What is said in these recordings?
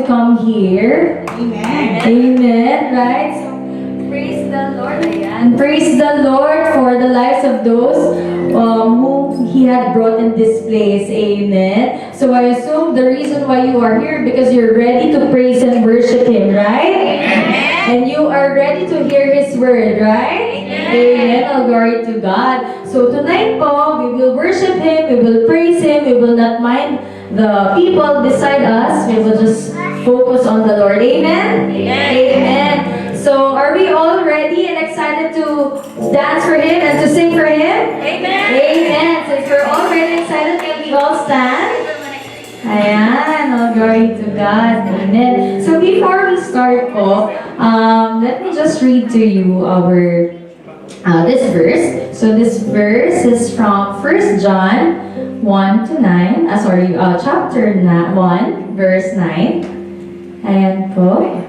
come here. Amen. Amen, right? So, praise the Lord. And praise the Lord for the lives of those whom He had brought in this place. Amen. So I assume the reason why you are here because you're ready to praise and worship Him, right? Amen. And you are ready to hear His word, right? Amen. All glory to God. So tonight po, we will worship Him, we will praise Him, we will not mind the people beside us. We will just focus on the Lord. Amen? Amen. So are we all ready and excited to dance for Him and to sing for Him? Amen. Since we're all ready and excited, can we all stand? Ayan, all glory to God. Amen. So before we start po, let me just read to you our this verse. So this verse is from 1 John 1 to 9. Chapter 1, verse 9. Ayan po.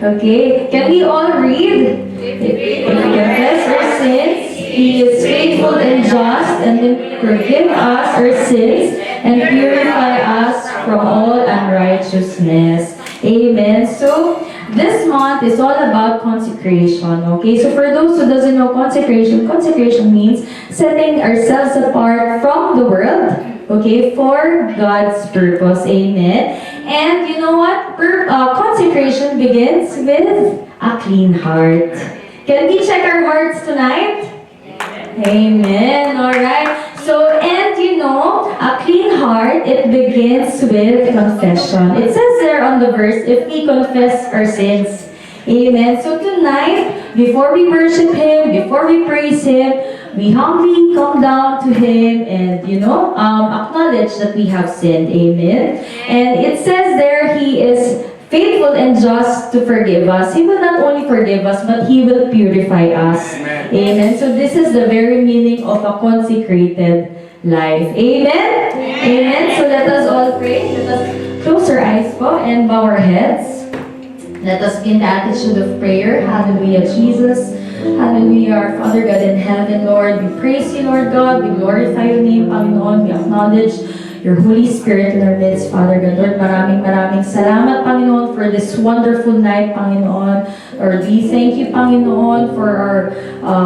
Okay, can we all read? If we confess our sins, He is faithful and just and will forgive us our sins and purify us from all unrighteousness. Amen. So, this month is all about consecration. Okay, so for those who doesn't know consecration, consecration means setting ourselves apart from the world, okay, for God's purpose. Amen. And you know what? Consecration begins with a clean heart. Can we check our hearts tonight? Amen. All right. So, and you know, a clean heart, it begins with confession. It says there on the verse, if we confess our sins. Amen. So tonight, before we worship Him, before we praise Him, we humbly come down to Him and, you know, acknowledge that we have sinned. Amen. And it says there, He is faithful and just to forgive us. He will not only forgive us, but He will purify us. Amen. So this is the very meaning of a consecrated life. Amen? Amen. So let us all pray. Let us close our eyes po and bow our heads. Let us be in the attitude of prayer. Hallelujah, Jesus. Hallelujah, our Father God in heaven, Lord. We praise You, Lord God. We glorify Your name, Panginoon. We acknowledge Your Holy Spirit in our midst, Father God. Lord, maraming salamat, Panginoon, for this wonderful night, Panginoon. Lord, we thank You, Panginoon, for our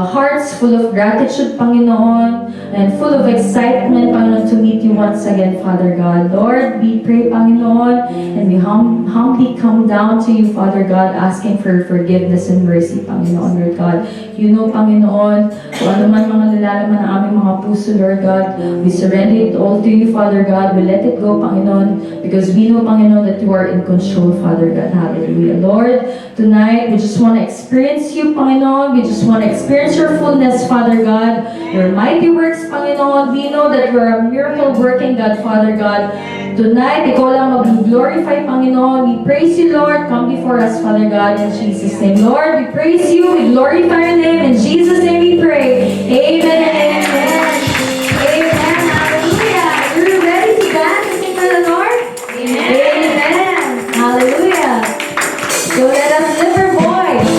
hearts full of gratitude, Panginoon, and full of excitement, Panginoon, to meet You once again, Father God. Lord, we pray, Panginoon, and we humbly come down to You, Father God, asking for forgiveness and mercy, Panginoon, Lord God. You know, Panginoon, kung ano man mga nilalaman ng aming mga puso, Lord God, we surrender it all to You, Father God. We let it go, Panginoon, because we know, Panginoon, that You are in control, Father God. Hallelujah. Lord, tonight, we just want to experience You, Panginoon. We just want to experience Your fullness, Father God. Your mighty works, Panginoon. We know that You are a miracle-working God, Father God. Tonight, Ikaw lang mag-glorify, Panginoon. We praise You, Lord. Come before us, Father God, in Jesus' name. Lord, we praise You. We glorify Your name. In Jesus' name we pray. Amen and amen. Amen. Hallelujah. You're ready to dance and sing for the Lord? Amen. Amen. Hallelujah. So let us lift our voice.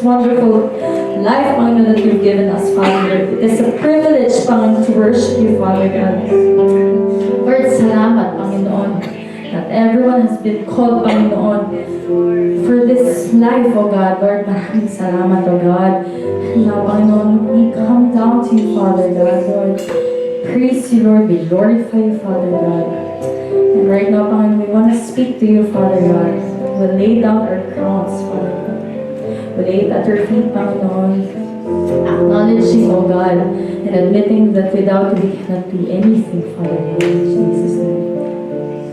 wonderful life, Panginoon, that you've given us, Father. It is a privilege, Panginoon, to worship you, Father God. Lord, salamat, Panginoon, that everyone has been called, Panginoon, for this life, O God. Lord, maraming salamat, O God. Now, Panginoon, we come down to you, Father God, Lord. Praise you, Lord. We glorify you, Father God. And right now, Panginoon, we want to speak to you, Father God. We lay down our crowns, Father God. We lay it at your feet, Panginoon. Acknowledging, O God, and admitting that without you, we cannot do anything, Father God. In Jesus' name.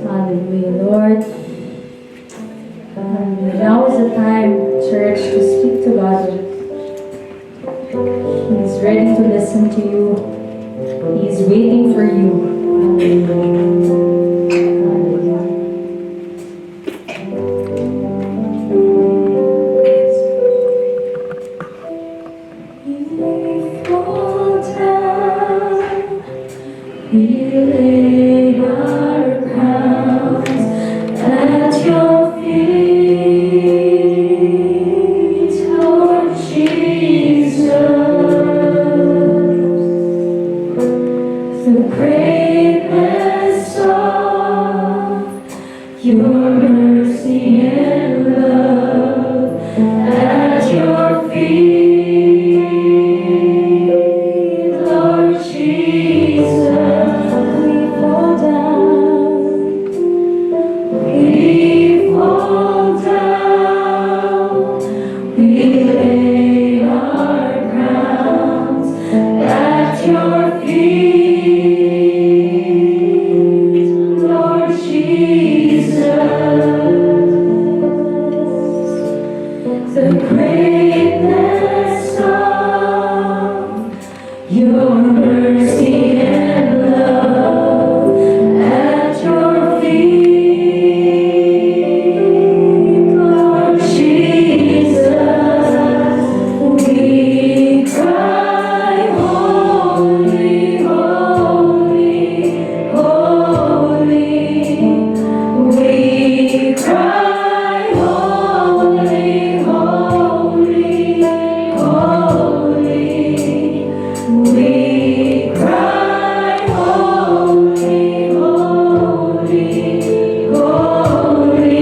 Hallelujah, Lord. Now is the time, church, to speak to God. He is ready to listen to you. He is waiting for you. Hallelujah. We fall down, we lay our crowns at your feet, Lord Jesus. The greatness of your mercy and love at your feet, Lord Jesus. We fall down, we fall down, we lay our crowns at your feet, Lord Jesus. The greatness of your mercy and love at your feet, Lord Jesus. We cry, holy, holy, holy. We cry, holy, holy, holy. We cry, holy, holy, holy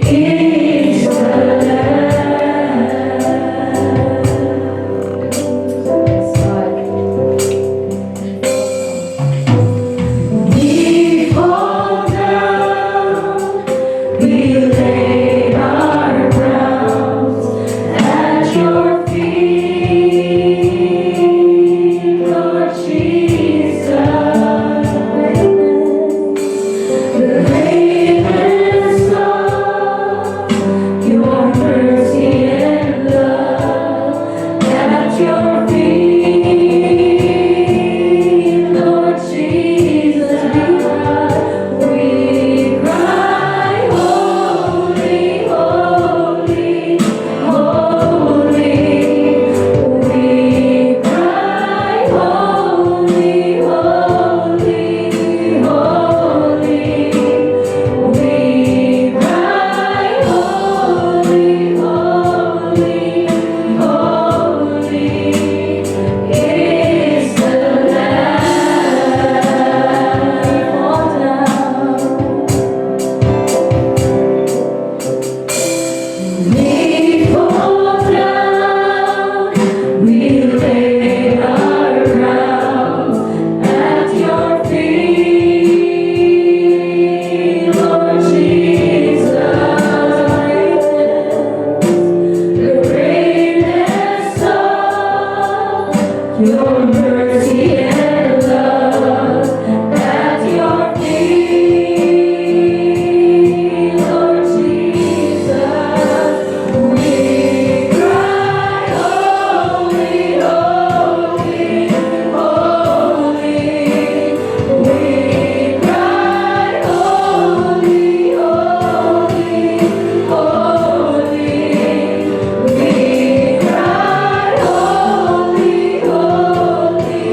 is the Lamb. We fall down, we lay our crowns at your feet, Lord Jesus. The greatness of your mercy and love at your feet, Lord Jesus. We cry, holy, holy, holy. We cry, holy, holy, holy. We cry, holy, holy, holy is the Lamb. Fall down. We fall down, we lay our crowns at your feet, Lord Jesus. The greatness of your mercy and love at your feet, Lord Jesus. We cry, holy, holy, holy. We cry, holy, holy, holy. We cry, holy, holy,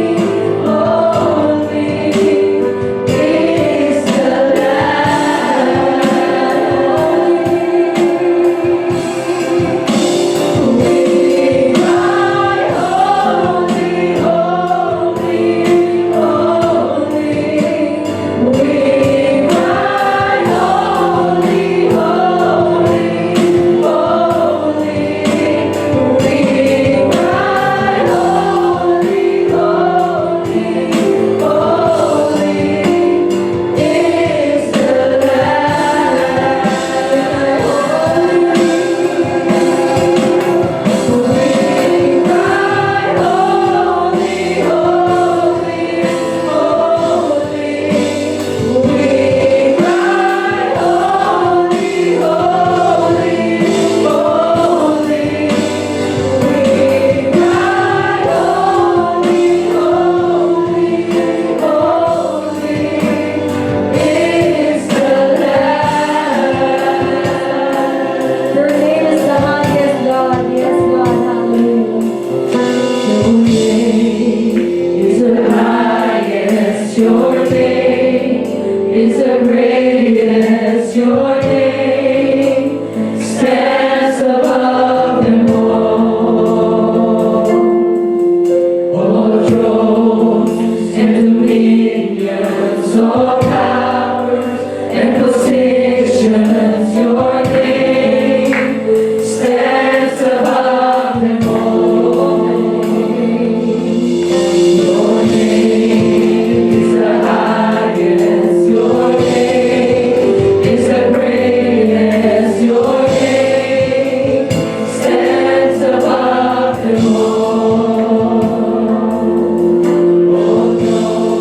is the greatest. Your name stands above them all. All thrones and dominions, all powers and positions, your name stands above them all. Your name is the highest. Your name is the greatest. Your name stands above them all. All thrones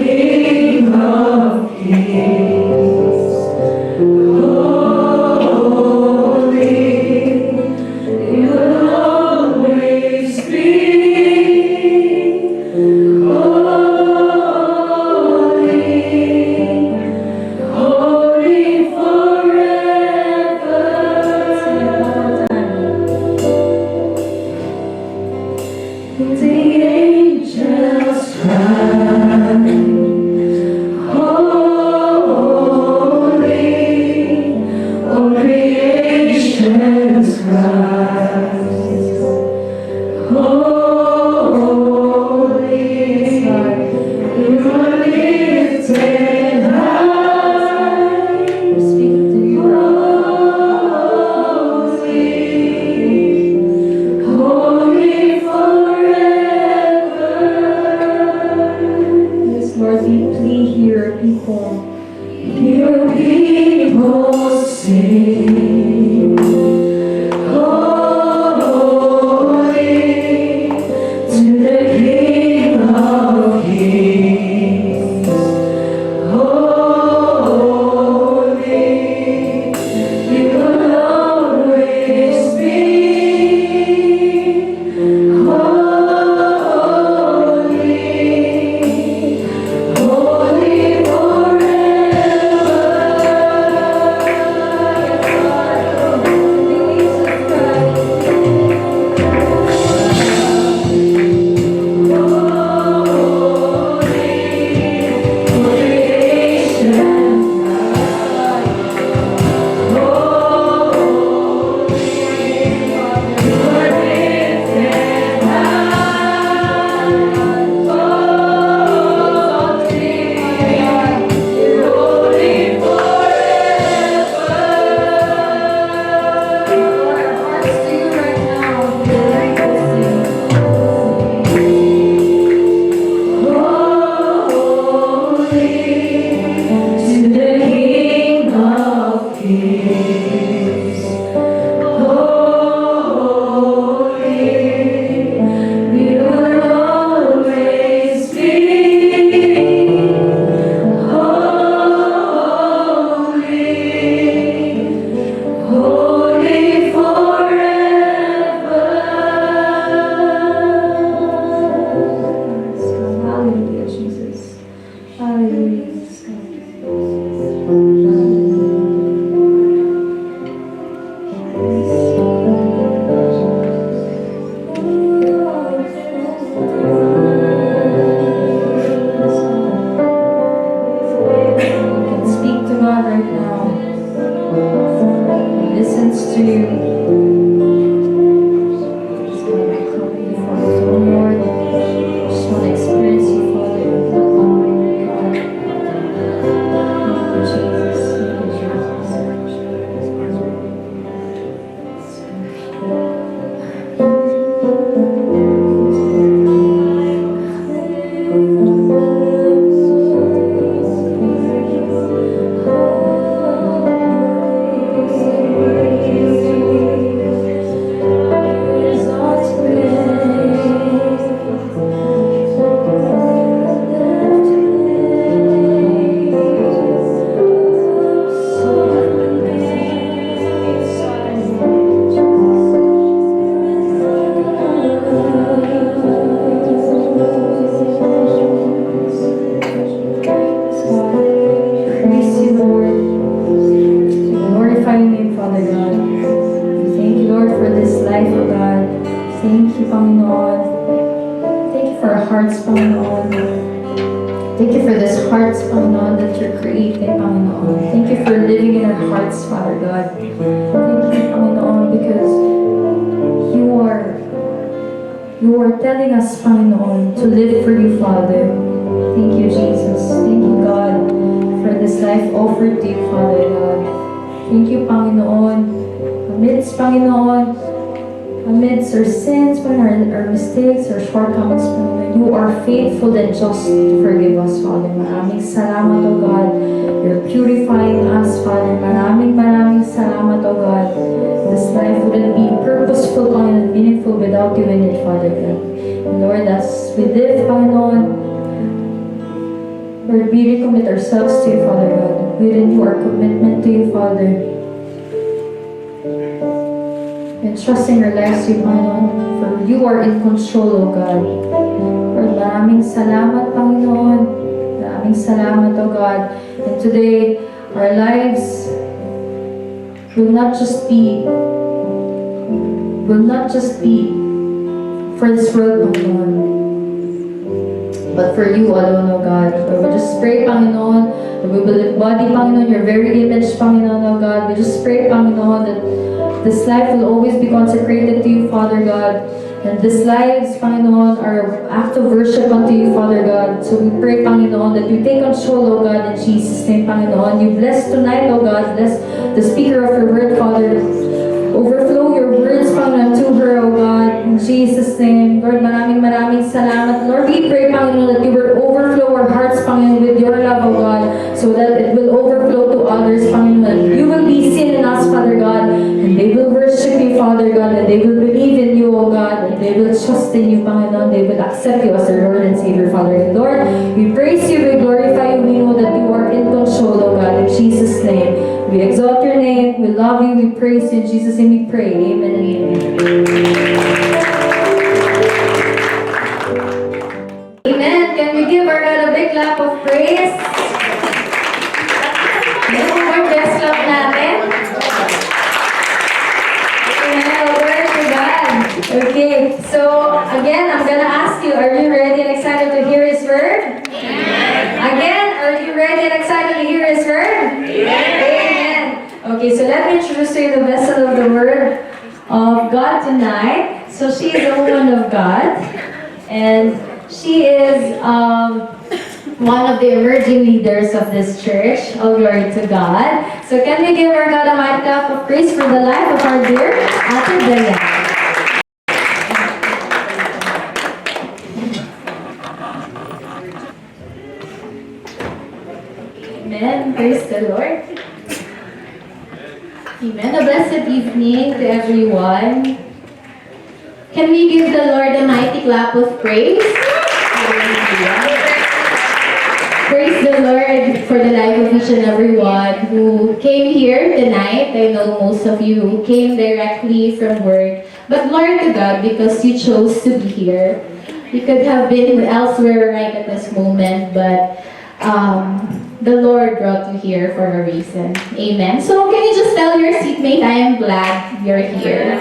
King of Kings. Holy, you will always be. Holy, holy forever. The angels cry, holy, all creation's cries, holy, you are lifted high. Speak to you, holy forever. Yes, Lord, we plead here, people. Your people sing. Holy to the King of Kings. Holy, you will always be. Holy, holy to the King of Kings. Holy, we will always be. Holy, holy forever. Hallelujah, Jesus. Hallelujah. Speak to God right now. He listens to you. Just want to come before His own Lord. Just want to experience you, Father. God. Thank you, Jesus. Thank you, Praise you, Lord. We glorify your name, Father God. We thank you, Lord, for this life, oh God. Thank you, Panginoon. Thank you for our hearts, Panginoon. Thank you for this hearts, Panginoon, that you're creating, Panginoon. Thank you for living in our hearts, Father God. Thank you, Panginoon, because you are telling us, Panginoon, to live for you, Father. Thank you, Jesus. Thank you, God, for this life offered to you, Father God. Thank you, Panginoon. Amidst our sins, our mistakes, our shortcomings, Panginoon, you are faithful and just to forgive us, Father. Maraming salamat, O God. You're purifying us, Father. Maraming salamat, O God. This life wouldn't be purposeful, Panginoon, and meaningful without you in it, Father God. And Lord, as we live, Panginoon, Lord, we recommit ourselves to you, Father God. We renew our commitment to you, Father. Entrusting our lives to you, Panginoon, for you are in control, O God. Lord, maraming salamat, Panginoon. Maraming salamat, O God. And today, our lives will not just be for this world, Panginoon, but for you alone, O God. Lord, we just pray, Panginoon, that we will embody, Panginoon, your very image, Panginoon, O God. We just pray, Panginoon, that this life will always be consecrated to you, Father God. And these lives, Panginoon, are act of worship unto you, Father God. So we pray, Panginoon, that you take control, O God, in Jesus' name, Panginoon. You bless tonight, O God. Bless the speaker of your word, Father. Overflow your words, Panginoon, to her, O God. In Jesus' name. Lord, maraming salamat. Lord, we pray, Panginoon, that you will overflow our hearts, Panginoon, with your love, O God, so that it will overflow to others, Panginoon. You will be seen in us, Father God, and they will worship you, Father God, and they will believe in you, O God, and they will trust in you, Panginoon. They will accept you as their Lord and Savior, Father. And Lord, we praise you, we glorify you, we know that you are in control, O God, in Jesus' name. We exalt your name, we love you, we praise you, in Jesus' name we pray. Amen and amen. Amen. Can we give our God a big clap of praise? Yung more best clap natin. Amen. Glory to God. Okay, so again, I'm gonna ask you, are you ready and excited to hear His word? Again, are you ready and excited to hear His word? Amen. Okay, so let me introduce to you the vessel of the word of God tonight. So she is a woman of God, and she is one of the emerging leaders of this church. All glory to God. So can we give our God a mighty clap of praise for the life of our dear Ate Dayan? Amen. Praise the Lord. Amen. A blessed evening to everyone. Can we give the Lord a mighty clap of praise? Praise the Lord for the life of each and everyone who came here tonight. I know most of you came directly from work. But glory to God because you chose to be here. You could have been elsewhere right at this moment, but the Lord brought you here for a reason. Amen. So can you just tell your seatmate, I am glad you're here.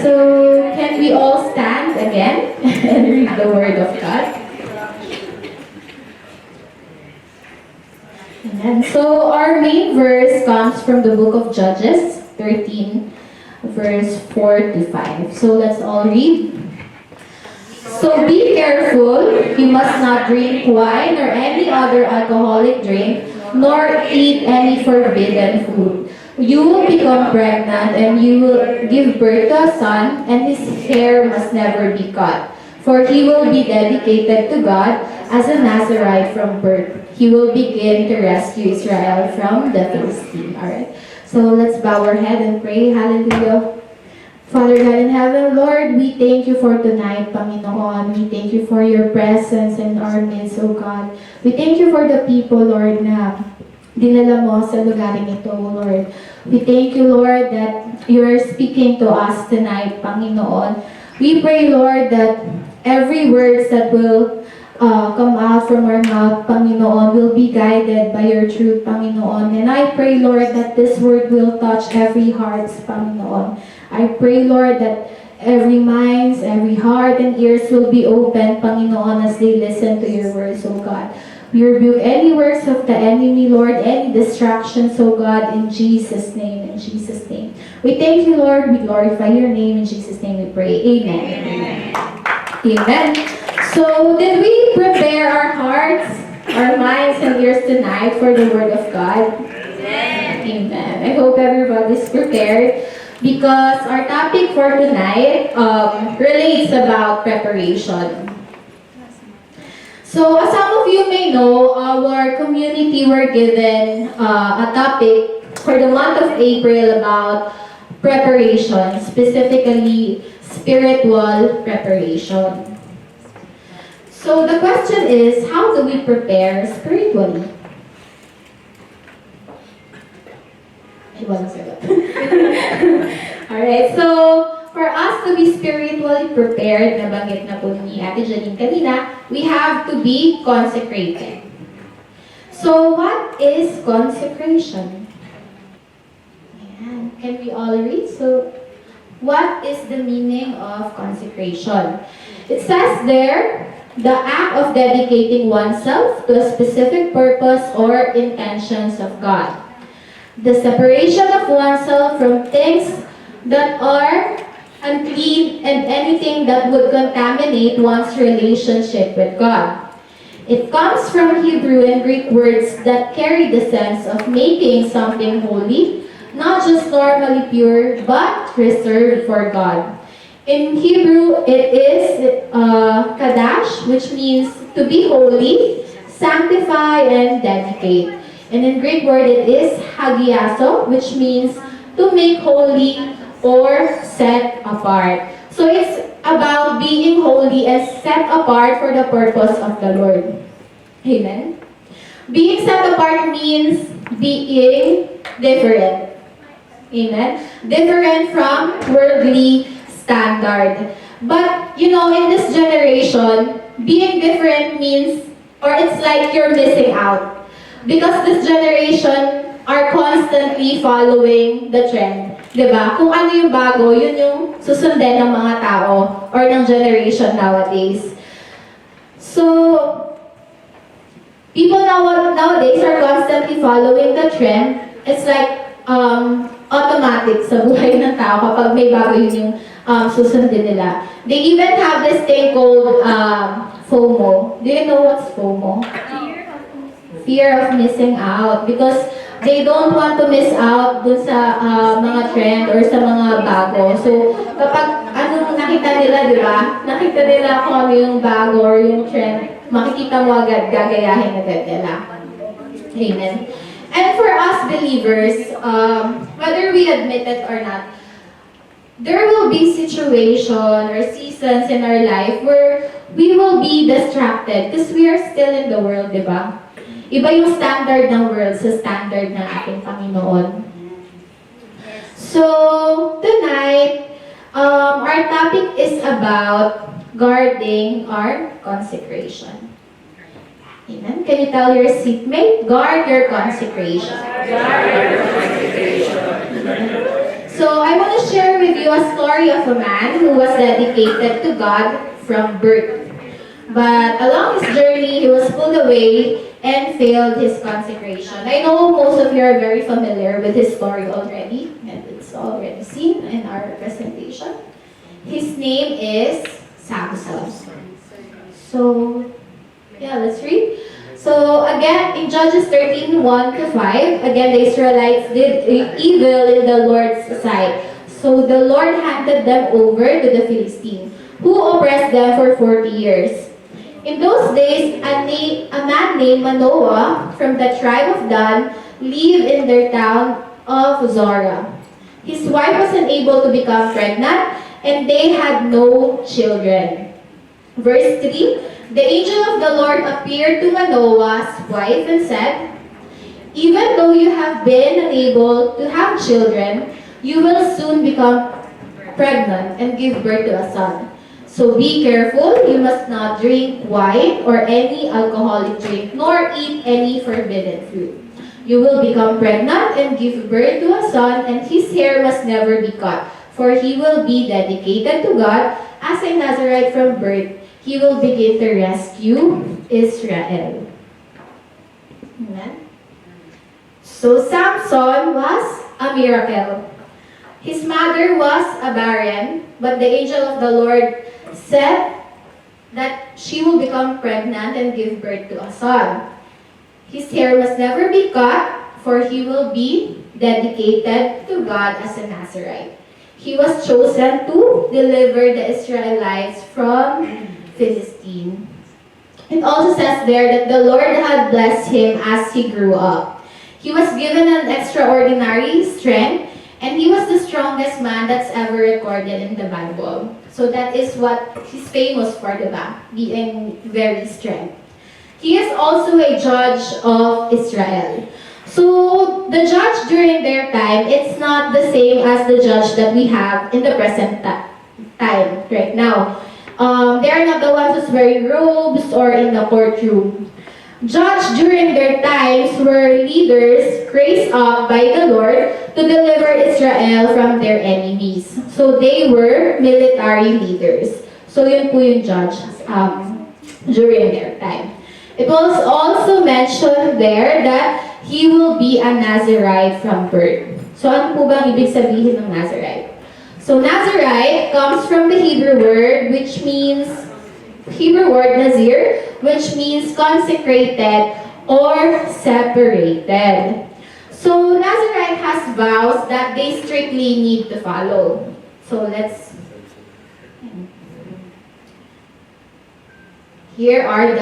So can we all stand again and read the word of God? Amen. So our main verse comes from the book of Judges 13, verse 4 to 5. So let's all read. So be careful, you must not drink wine or any other alcoholic drink, nor eat any forbidden food. You will become pregnant and you will give birth to a son, and his hair must never be cut, for he will be dedicated to God as a Nazirite from birth. He will begin to rescue Israel from the Philistine. Alright, so let's bow our head and pray. Hallelujah. Father God in heaven, Lord, we thank you for tonight, Panginoon. We thank you for your presence in our midst, O God. We thank you for the people, Lord, na dinala mo sa lugaring ito, Lord. We thank you, Lord, that you are speaking to us tonight, Panginoon. We pray, Lord, that every words that will come out from our mouth, Panginoon, will be guided by your truth, Panginoon. And I pray, Lord, that this word will touch every heart, Panginoon. I pray, Lord, that every minds, every heart, and ears will be open, Panginoon, as they listen to your words, O God. We rebuke any works of the enemy, Lord, any distractions, O God, in Jesus' name, in Jesus' name. We thank you, Lord. We glorify your name. In Jesus' name we pray. Amen. Amen. So, did we prepare our hearts, our minds, and ears tonight for the Word of God? Amen. I hope everybody's prepared, because our topic for tonight relates about preparation. So, as some of you may know, our community were given a topic for the month of April about preparation, specifically spiritual preparation. So the question is, how do we prepare spiritually? Alright, so for us to be spiritually prepared, nabanggit na po ni Ate Janine kanina, we have to be consecrated. So what is consecration? Ayan. Can we all read? So what is the meaning of consecration? It says there, the act of dedicating oneself to a specific purpose or intentions of God. The separation of oneself from things that are unclean and anything that would contaminate one's relationship with God. It comes from Hebrew and Greek words that carry the sense of making something holy, not just normally pure, but reserved for God. In Hebrew, it is kadash, which means to be holy, sanctify, and dedicate. And in Greek word, it is hagiaso, which means to make holy or set apart. So it's about being holy and set apart for the purpose of the Lord. Amen. Being set apart means being different. Amen. Different from worldly standard. But, you know, in this generation, being different means, or it's like you're missing out. Because this generation are constantly following the trend. Diba? Kung ano yung bago, yun yung susundin ng mga tao or ng generation nowadays. So, people nowadays are constantly following the trend. It's like automatic sa buhay ng tao kapag may bago yun yung susundin nila. They even have this thing called FOMO. Do you know what's FOMO? Fear of missing out. Because they don't want to miss out dun sa mga trend or sa mga bago. So, kapag anong nakita nila, di ba? Nakita nila kung ano yung bago or yung trend, makikita mo agad, gagayahin agad nila. Amen. And for us believers, whether we admit it or not, there will be situation or seasons in our life where we will be distracted because we are still in the world, di ba? Iba yung standard ng world sa standard ng ating Panginoon. So, tonight, our topic is about guarding our consecration. Amen. Can you tell your seatmate, guard your consecration. Guard your consecration. So, I want to share with you a story of a man who was dedicated to God from birth. But along his journey, he was pulled away and failed his consecration. I know most of you are very familiar with his story already, and it's already seen in our presentation. His name is Samson. So, yeah, let's read. So, again, in Judges 13:1-5, again, the Israelites did evil in the Lord's sight. So, the Lord handed them over to the Philistines, who oppressed them for 40 years. In those days, a man named Manoah from the tribe of Dan lived in their town of Zorah. His wife was unable to become pregnant, and they had no children. Verse 3, the angel of the Lord appeared to Manoah's wife and said, even though you have been unable to have children, you will soon become pregnant and give birth to a son. So be careful, you must not drink wine or any alcoholic drink, nor eat any forbidden fruit. You will become pregnant and give birth to a son, and his hair must never be cut, for he will be dedicated to God as a Nazarite from birth. He will begin to rescue Israel. Amen. So Samson was a miracle. His mother was a barren, but the angel of the Lord said that she will become pregnant and give birth to a son. His hair must never be cut, for he will be dedicated to God as a Nazarite. He was chosen to deliver the Israelites from Philistine. It also says there that the Lord had blessed him as he grew up. He was given an extraordinary strength, and he was the strongest man that's ever recorded in the Bible. So that is what he's famous for, diba? Being very strict. He is also a judge of Israel. So the judge during their time, it's not the same as the judge that we have in the present time right now. They are not the ones who's wearing robes or in the courtroom. Judge during their times were leaders raised up by the Lord to deliver Israel from their enemies. So they were military leaders. So yun po yung judge during their time. It was also mentioned there that he will be a Nazirite from birth. So ano po bang ibig sabihin ng Nazirite? So Nazirite comes from the Hebrew word Nazir, which means consecrated or separated. So Nazirite has vows that they strictly need to follow. So here are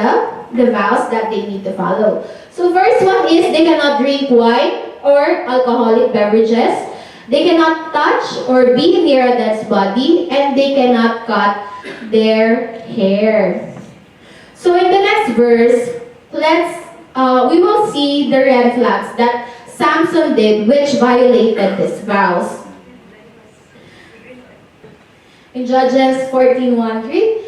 the vows that they need to follow. So first one is they cannot drink wine or alcoholic beverages. They cannot touch or be near a dead's body, and they cannot cut their hair. So in the next verse, we will see the red flags that Samson did, which violated these vows. In Judges 14:1-3,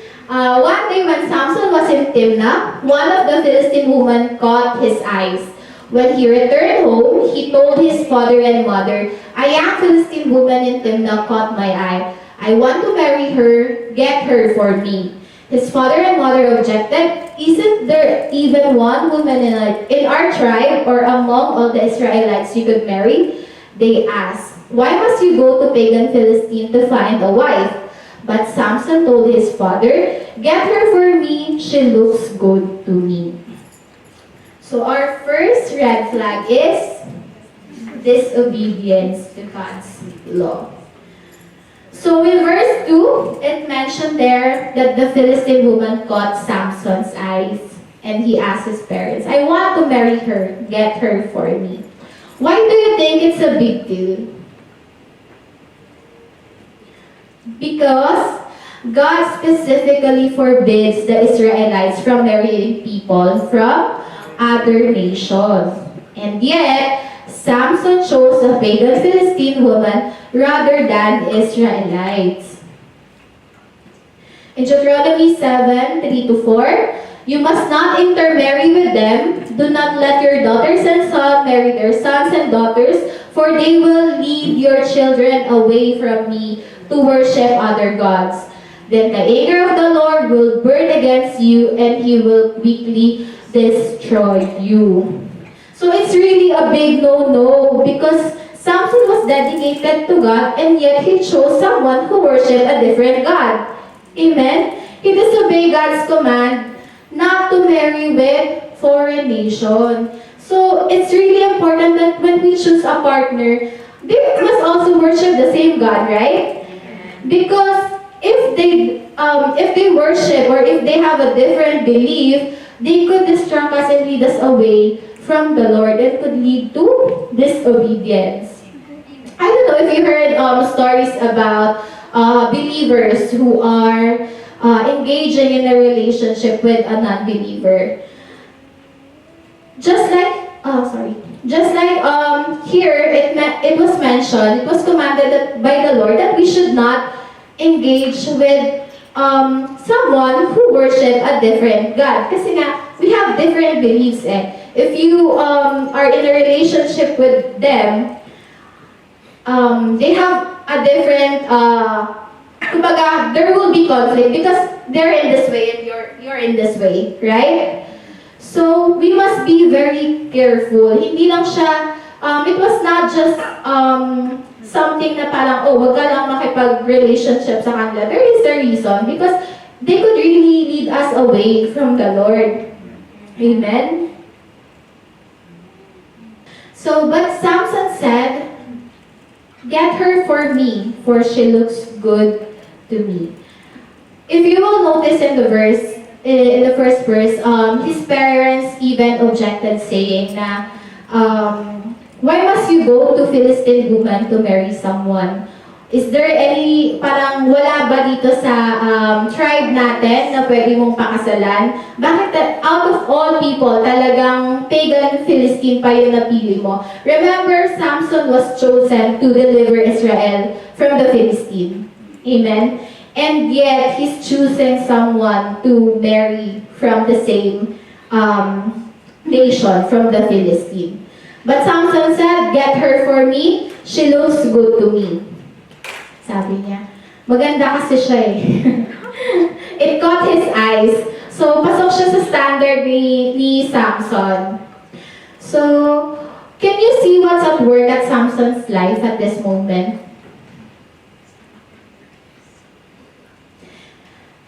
one day when Samson was in Timnah, one of the Philistine women caught his eyes. When he returned home, he told his father and mother, "A young Philistine woman in Timnah caught my eye. I want to marry her, get her for me." His father and mother objected. "Isn't there even one woman in our tribe or among all the Israelites you could marry?" They asked. "Why must you go to pagan Philistine to find a wife?" But Samson told his father, "Get her for me, she looks good to me." So our first red flag is disobedience to God's law. So in verse 2, it mentioned there that the Philistine woman caught Samson's eyes, and he asked his parents, "I want to marry her, get her for me." Why do you think it's a big deal? Because God specifically forbids the Israelites from marrying people from other nations. And yet, Samson chose a pagan Philistine woman rather than Israelites. In Deuteronomy 7:3-4, "You must not intermarry with them. Do not let your daughters and sons marry their sons and daughters, for they will lead your children away from me to worship other gods. Then the anger of the Lord will burn against you, and he will quickly destroy you." So it's really a big no-no because Samson was dedicated to God, and yet he chose someone who worshiped a different God. Amen? He disobeyed God's command not to marry with foreign nation. So it's really important that when we choose a partner, they must also worship the same God, right? Because if they worship or if they have a different belief, they could distract us and lead us away from the Lord and could lead to disobedience. I don't know if you heard stories about believers who are engaging in a relationship with a non-believer. Just like here, it was mentioned, it was commanded by the Lord that we should not engage with someone who worship a different God. Kasi nga, we have different beliefs eh. If you are in a relationship with them, they have a different, kumbaga, there will be conflict because they're in this way and you're in this way, right? So, we must be very careful. Hindi lang siya, it was not just something na parang, oh, wag ka lang makipag-relationship sa kanila. There is a reason because they could really lead us away from the Lord. Amen? So, but Samson said, "Get her for me, for she looks good to me." If you will notice in the first verse, his parents even objected saying na, "Why must you go to Philistine woman to marry someone Is there any, parang wala ba dito sa tribe natin na pwede mong pakasalan? Bakit out of all people, talagang pagan Philistine pa yung napili mo? Remember, Samson was chosen to deliver Israel from the Philistine. Amen? And yet, he's choosing someone to marry from the same nation, from the Philistine. But Samson said, "Get her for me, she looks good to me." Sabi niya. Maganda kasi siya eh. It caught his eyes. So, pasok siya sa standard ni Samson. So, can you see what's at work at Samson's life at this moment?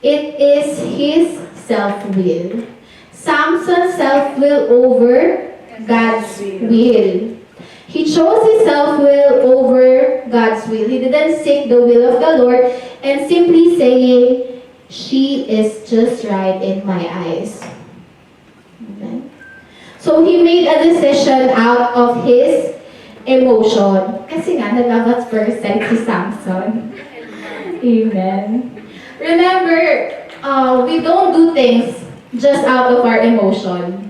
It is his self-will. Samson's self-will over God's will. He chose his self-will over God's will. He didn't seek the will of the Lord and simply saying, "She is just right in my eyes." Amen. So he made a decision out of his emotion. Kasi nga, nag-love at first sight si Samson. Amen. Remember, we don't do things just out of our emotion.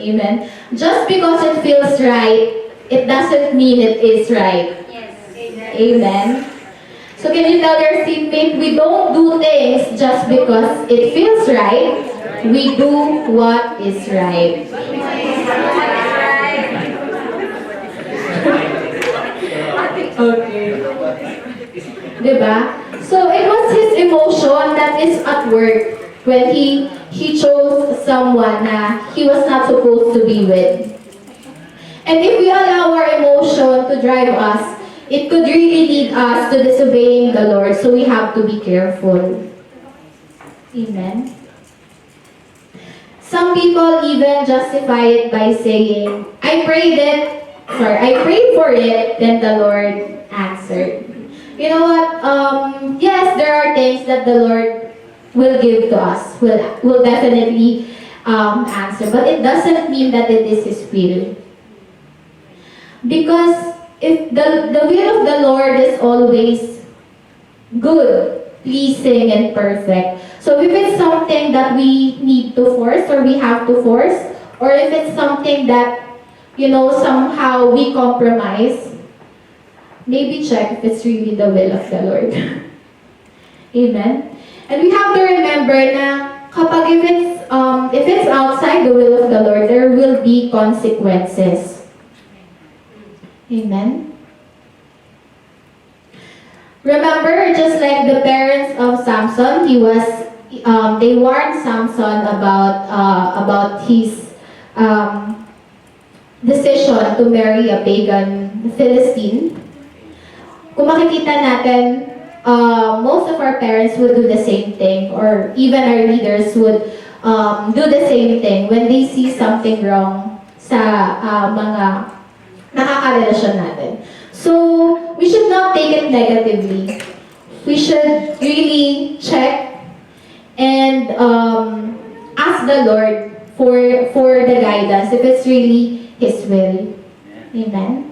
Amen. Just because it feels right, it doesn't mean it is right. Yes. Amen. So can you tell your seatmate, we don't do things just because it feels right. We do what is right. Okay. Diba? So it was his emotion that is at work when he chose someone na he was not supposed to be with. And if we allow our emotion to drive us, it could really lead us to disobeying the Lord. So we have to be careful. Amen. Some people even justify it by saying, I prayed for it, then the Lord answered. You know what? Yes, there are things that the Lord will give to us, will definitely answer. But it doesn't mean that it is His will. Because if the will of the Lord is always good, pleasing, and perfect. So if it's something that we need to force or we have to force, or if it's something that, somehow we compromise, maybe check if it's really the will of the Lord. Amen? And we have to remember na kapag if it's outside the will of the Lord, there will be consequences. Amen? Remember, just like the parents of Samson, they warned Samson about his decision to marry a pagan Philistine. Kung makikita natin, most of our parents would do the same thing, or even our leaders would do the same thing when they see something wrong sa mga nakakarelasyon natin. So, we should not take it negatively. We should really check and ask the Lord for the guidance if it's really His will. Amen.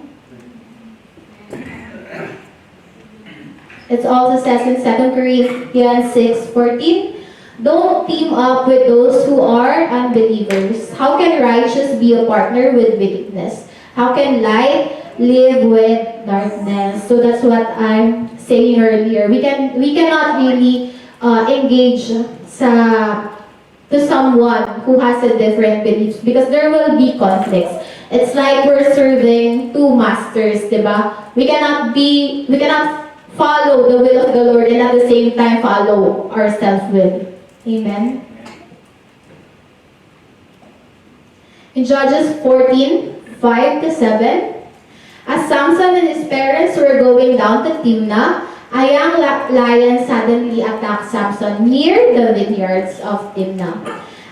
It also says in 2 Corinthians 6:14, don't team up with those who are unbelievers. How can righteous be a partner with wickedness? How can light live with darkness? So that's what I'm saying earlier. We cannot really engage to someone who has a different beliefs because there will be conflicts. It's like we're serving two masters, diba? We cannot follow the will of the Lord and at the same time follow our self-will. Amen. In Judges 14:5-7, as Samson and his parents were going down to Timnah, a young lion suddenly attacked Samson near the vineyards of Timnah.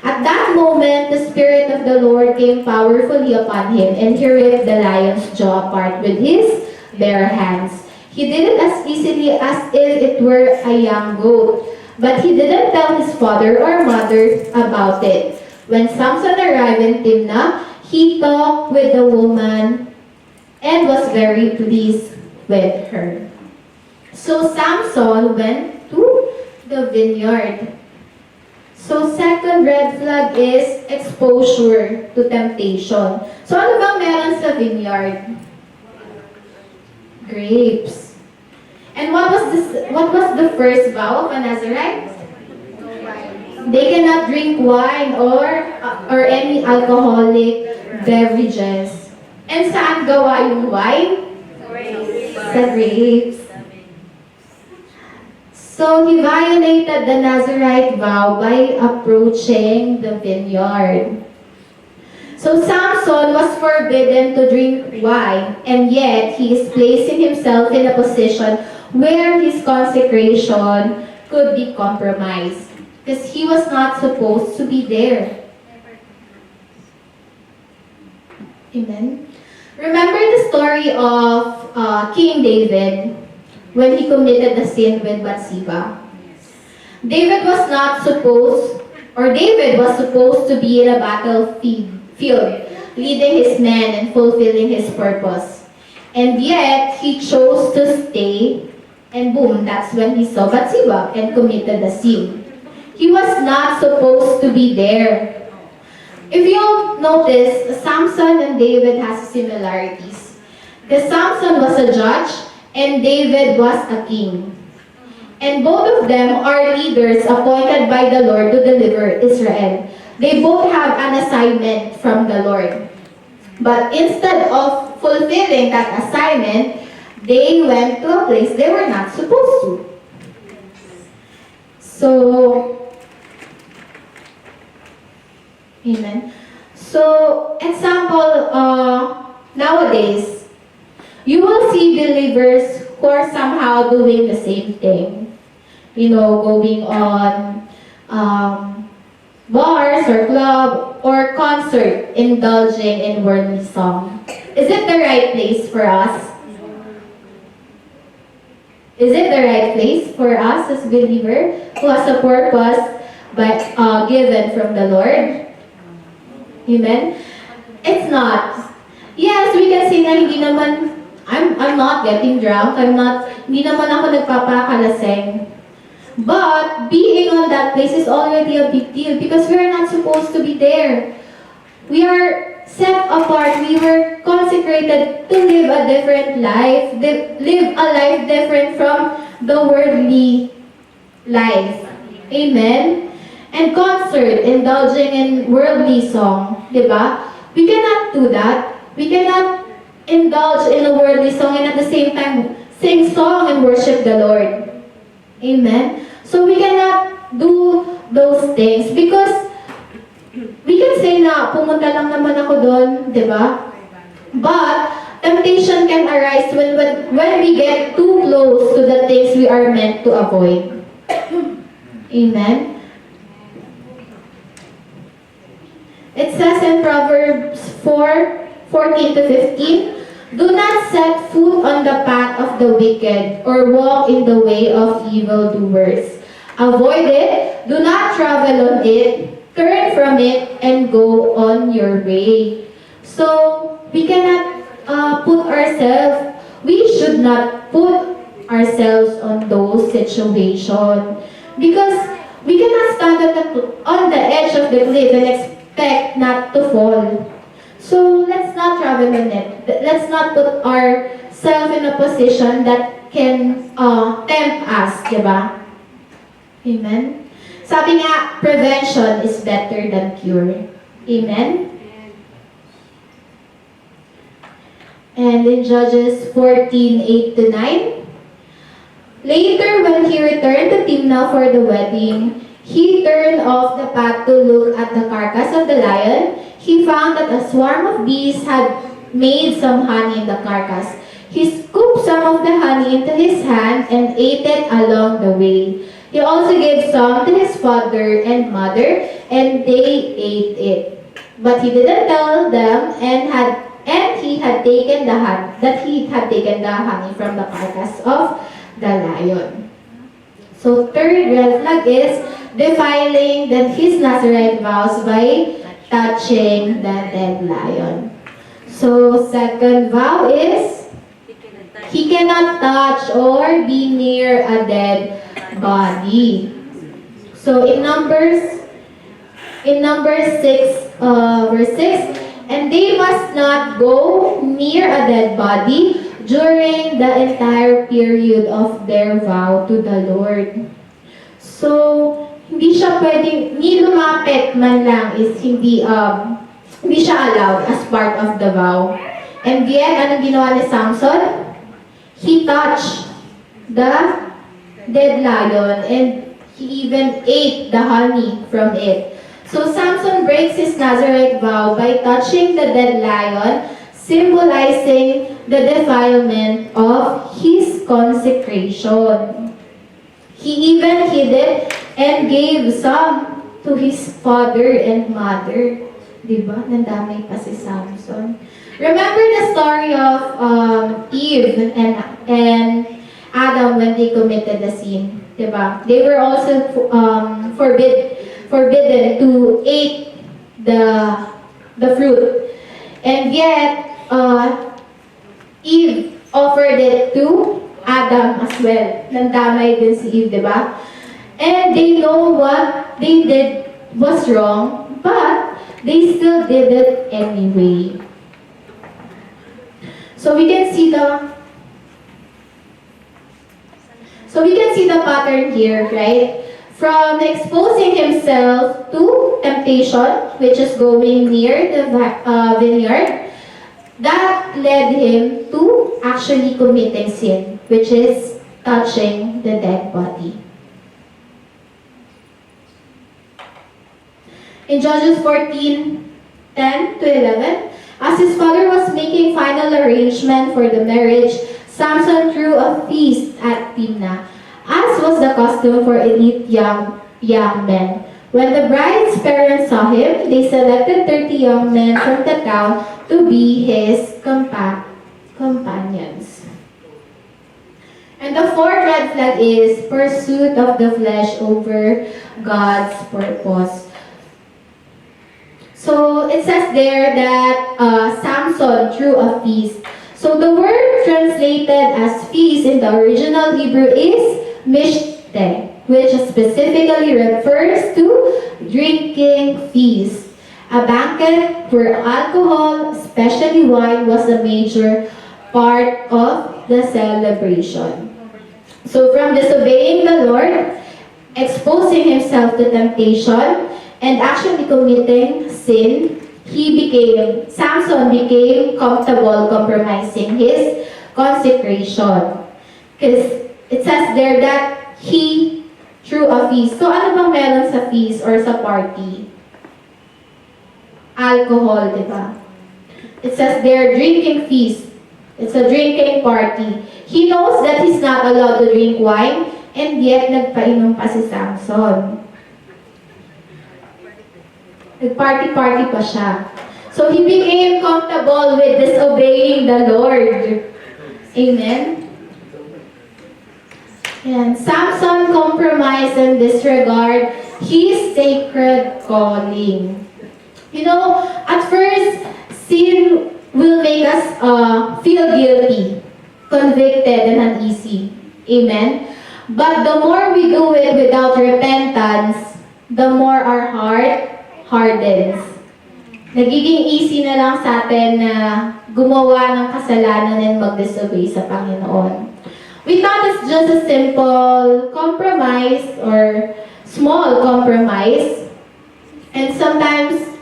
At that moment, the Spirit of the Lord came powerfully upon him, and he ripped the lion's jaw apart with his bare hands. He did it as easily as if it were a young goat, but he didn't tell his father or mother about it. When Samson arrived in Timnah, he talked with the woman and was very pleased with her. So Samson went to the vineyard. So second red flag is exposure to temptation. So ano bang meron sa vineyard? Grapes. And what was the first vow of a Nazarite? They cannot drink wine or any alcoholic beverages. And saan gawa yung wine? Sa grapes. So he violated the Nazarite vow by approaching the vineyard. So Samson was forbidden to drink wine, and yet he is placing himself in a position where his consecration could be compromised, because he was not supposed to be there. Amen. Remember the story of King David when he committed the sin with Bathsheba. David was supposed to be in a battlefield, leading his men and fulfilling his purpose. And yet, he chose to stay, and boom, that's when he saw Bathsheba and committed the sin. He was not supposed to be there. If you'll notice, Samson and David has similarities. Because Samson was a judge, and David was a king. And both of them are leaders appointed by the Lord to deliver Israel. They both have an assignment from the Lord. But instead of fulfilling that assignment, they went to a place they were not supposed to. So, amen. So, example, nowadays, you will see believers who are somehow doing the same thing. You know, going on bars or club or concert, indulging in worldly song. Is it the right place for us? Is it the right place for us as believer who has a purpose given from the Lord? Amen? It's not. Yes, we can say na hindi naman I'm not getting drunk. Hindi naman ako nagpapakalaseng. But being on that place is already a big deal because we are not supposed to be there. We are set apart. We were consecrated to live a different life. Live a life different from the worldly life. Amen? And concert, indulging in worldly song. Diba? We cannot do that. We cannot indulge in a worldly song and at the same time sing song and worship the Lord. Amen? So we cannot do those things because we can say na pumunta lang naman ako doon, di ba? But temptation can arise when we get too close to the things we are meant to avoid. Amen? It says in Proverbs 4:14 to 15, do not set foot on the path of the wicked or walk in the way of evildoers. Avoid it, do not travel on it, turn from it, and go on your way. So, we cannot we should not put ourselves on those situations because we cannot stand on the edge of the cliff and expect not to fall. So let's not travel on it. Let's not put ourselves in a position that can tempt us, diba? Amen? Sabi nga, prevention is better than cure. Amen? And in Judges 14:8 to 9, later when he returned to Timnah for the wedding, he turned off the path to look at the carcass of the lion. He found that a swarm of bees had made some honey in the carcass. He scooped some of the honey into his hand and ate it along the way. He also gave some to his father and mother, and they ate it. But he didn't tell them he had taken the honey from the carcass of the lion. So third red flag is defiling his Nazarite vows by touching the dead lion. So second vow is He cannot touch or be near a dead body. So in Numbers 6, verse 6, and they must not go near a dead body during the entire period of their vow to the Lord. So, hindi siya pwedeng, ni lumapit man lang is hindi siya allowed as part of the vow. And yet, anong ginawa ni Samson? He touched the dead lion and he even ate the honey from it. So Samson breaks his Nazarite vow by touching the dead lion, symbolizing the defilement of his consecration. He even hid it and gave some to his father and mother. Diba? Nandamay pa si Samson. Remember the story of Eve and Adam when they committed the sin. Diba? They were also forbidden to eat the fruit. And yet, Eve offered it to Adam as well. Nandamay din si Eve, diba? And they know what they did was wrong, but they still did it anyway. So we can see the pattern here, right? From exposing himself to temptation, which is going near the vineyard, that led him to actually committing sin, which is touching the dead body. In Judges 14:10 to 11, as his father was making final arrangement for the marriage, Samson threw a feast at Timnah, as was the custom for elite young men. When the bride's parents saw him, they selected 30 young men from the town to be his companions. And the fourth red flag is pursuit of the flesh over God's purpose. So it says there that Samson threw a feast. So the word translated as feast in the original Hebrew is mishte, which specifically refers to drinking feast. A banquet where alcohol, especially wine, was a major part of the celebration. So from disobeying the Lord, exposing himself to temptation, and actually committing sin, Samson became comfortable compromising his consecration. Because it says there that he threw a feast. So ano bang meron sa feast or sa party? Alcohol, di ba? It says there, drinking feast. It's a drinking party. He knows that he's not allowed to drink wine, and yet nagpainom pa si Samson. Nag-party-party pa siya. So he became comfortable with disobeying the Lord. Amen? And Samson compromised and disregard his sacred calling. You know, at first, sin will make us feel guilty, convicted, and uneasy. Amen? But the more we do it without repentance, the more our heart hardens. Nagiging easy na lang sa atin na gumawa ng kasalanan and mag-disobey sa Panginoon. We thought it's just a simple compromise or small compromise. And sometimes,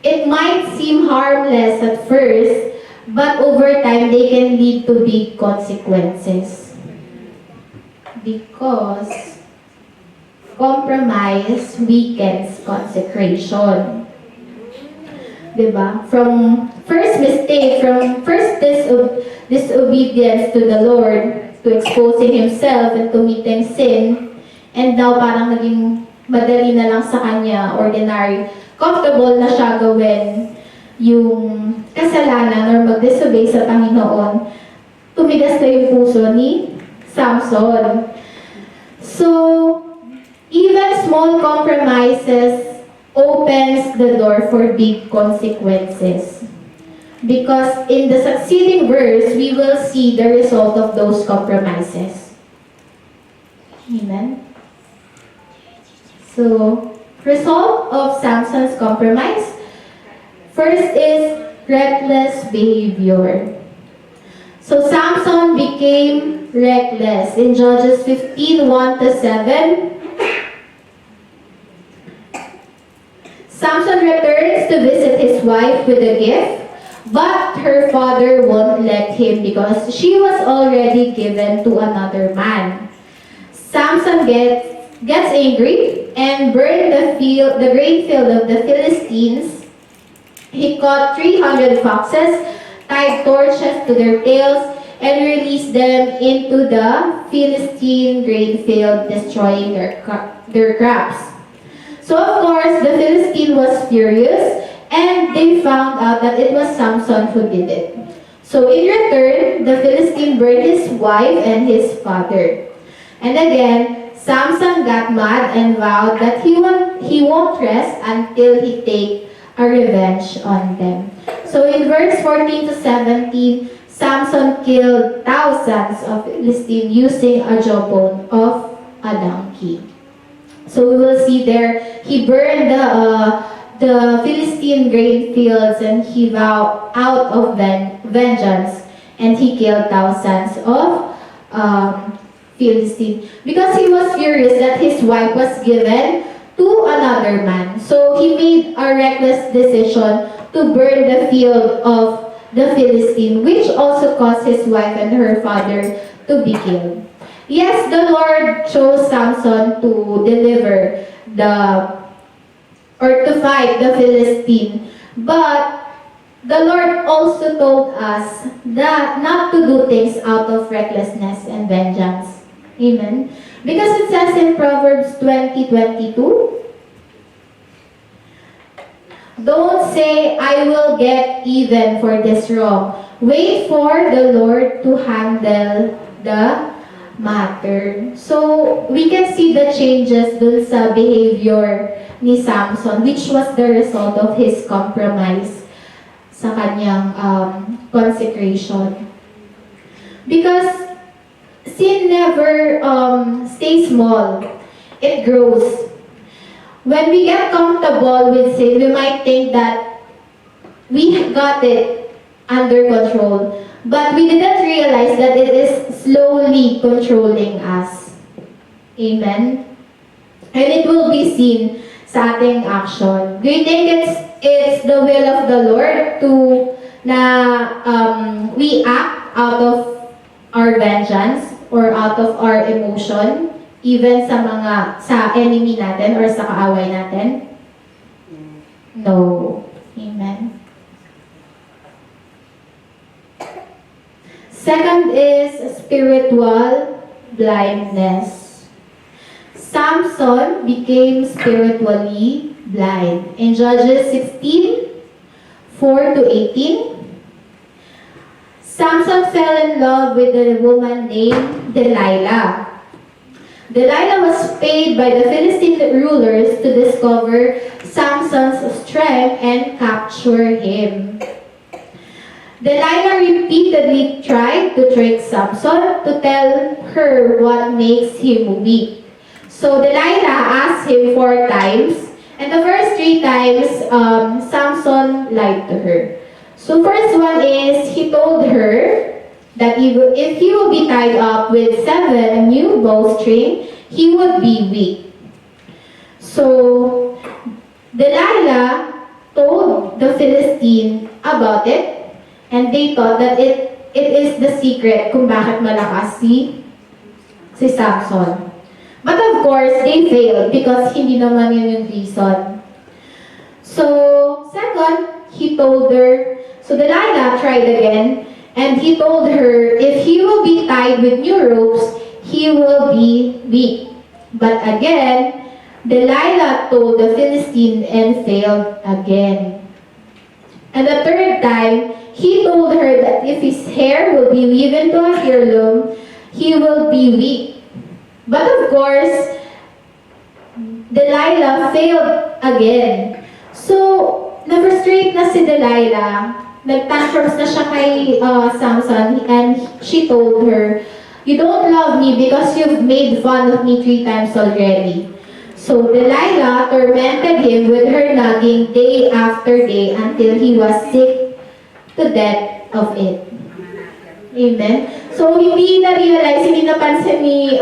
it might seem harmless at first, but over time, they can lead to big consequences. Because compromise weakens consecration. Diba? From first mistake, from first disobedience to the Lord, to exposing himself and committing sin, and now parang naging madali na lang sa kanya, ordinary, comfortable na siya gawin yung kasalanan or mag-disobey sa Panginoon, tumigas na yung puso ni Samson. So, even small compromises opens the door for big consequences. because in the succeeding verse, we will see the result of those compromises. Amen. So, result of Samson's compromise. First is reckless behavior. So Samson became reckless. In Judges 15:1-7, Samson returns to visit his wife with a gift, but her father won't let him because she was already given to another man. Samson gets angry and burned the grain field of the Philistines. He caught 300 foxes, tied torches to their tails, and released them into the Philistine grain field, destroying their crops. So of course, the Philistine was furious, and they found out that it was Samson who did it. So in return, the Philistine burned his wife and his father. And again, Samson got mad and vowed that he won't rest until he take a revenge on them. So in verse 14-17, Samson killed thousands of Philistines using a jawbone of a donkey. So we will see there, he burned the Philistine grain fields and he vowed out of vengeance, and he killed thousands of Philistine because he was furious that his wife was given to another man. So he made a reckless decision to burn the field of the Philistine, which also caused his wife and her father to be killed. Yes, the Lord chose Samson to deliver to fight the Philistine, but the Lord also told us that not to do things out of recklessness and vengeance. Amen. Because it says in Proverbs 20:22, don't say, I will get even for this wrong. Wait for the Lord to handle the matter. So, we can see the changes dun sa behavior ni Samson, which was the result of his compromise sa kanyang consecration. Because sin never stays small. It grows. When we get comfortable with sin, we might think that we got it under control. But we didn't realize that it is slowly controlling us. Amen? And it will be seen sa ating action. Do you think it's the will of the Lord to we act out of our vengeance or out of our emotion, even sa enemy natin or sa kaaway natin? No. Amen. Second is spiritual blindness. Samson became spiritually blind. In Judges 16:4-18, Samson fell in love with a woman named Delilah. Delilah was paid by the Philistine rulers to discover Samson's strength and capture him. Delilah repeatedly tried to trick Samson to tell her what makes him weak. So Delilah asked him 4 times, and the first 3 times, Samson lied to her. So first one is, he told her that if he will be tied up with 7 new bowstring, he would be weak. So Delilah told the Philistine about it, and they thought that it is the secret kung bakit malakas si Samson. But of course, they failed because hindi naman yun yung reason. So, second, he told her, so Delilah tried again, and he told her if he will be tied with new ropes, he will be weak. But again, Delilah told the Philistine and failed again. And the third time, he told her that if his hair will be weaved into a heirloom, he will be weak. But of course, Delilah failed again. So, na-frustrate na si Delilah nagtantrums na siya kay Samson, and she told her, "You don't love me because you've made fun of me 3 times already." So Delilah tormented him with her nagging day after day until he was sick to death of it. Amen. So hindi na-realize, hindi napansin ni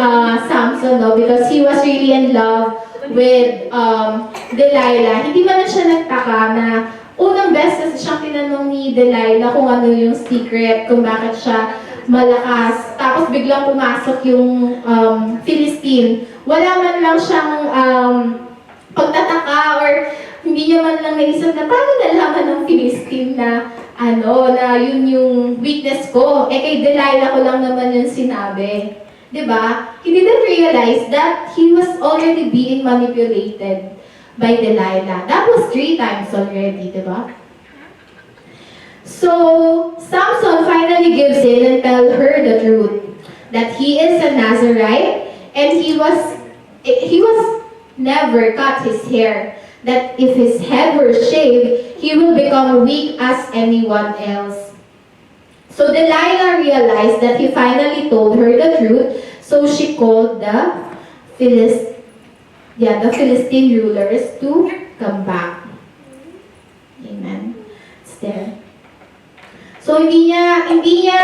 Samson, no, because he was really in love with Delilah. Hindi man na siya nagtaka na unang beses siyang tinanong ni Delilah kung ano yung secret, kung bakit siya malakas. Tapos biglang pumasok yung Philistine. Wala man lang siyang pagtataka or hindi niya man lang naisip na paano nalaman ng Philistine na na yun yung weakness ko. Kay Delilah ko lang naman yun sinabi. Diba? He didn't realize that he was already being manipulated by Delilah. That was 3 times already, diba? So, Samson finally gives in and tells her the truth. That he is a Nazarite and he was never cut his hair. That if his head were shaved, he will become weak as anyone else. So Delilah realized that he finally told her the truth, so she called the Philistine rulers to come back. Amen. It's there. So hindi niya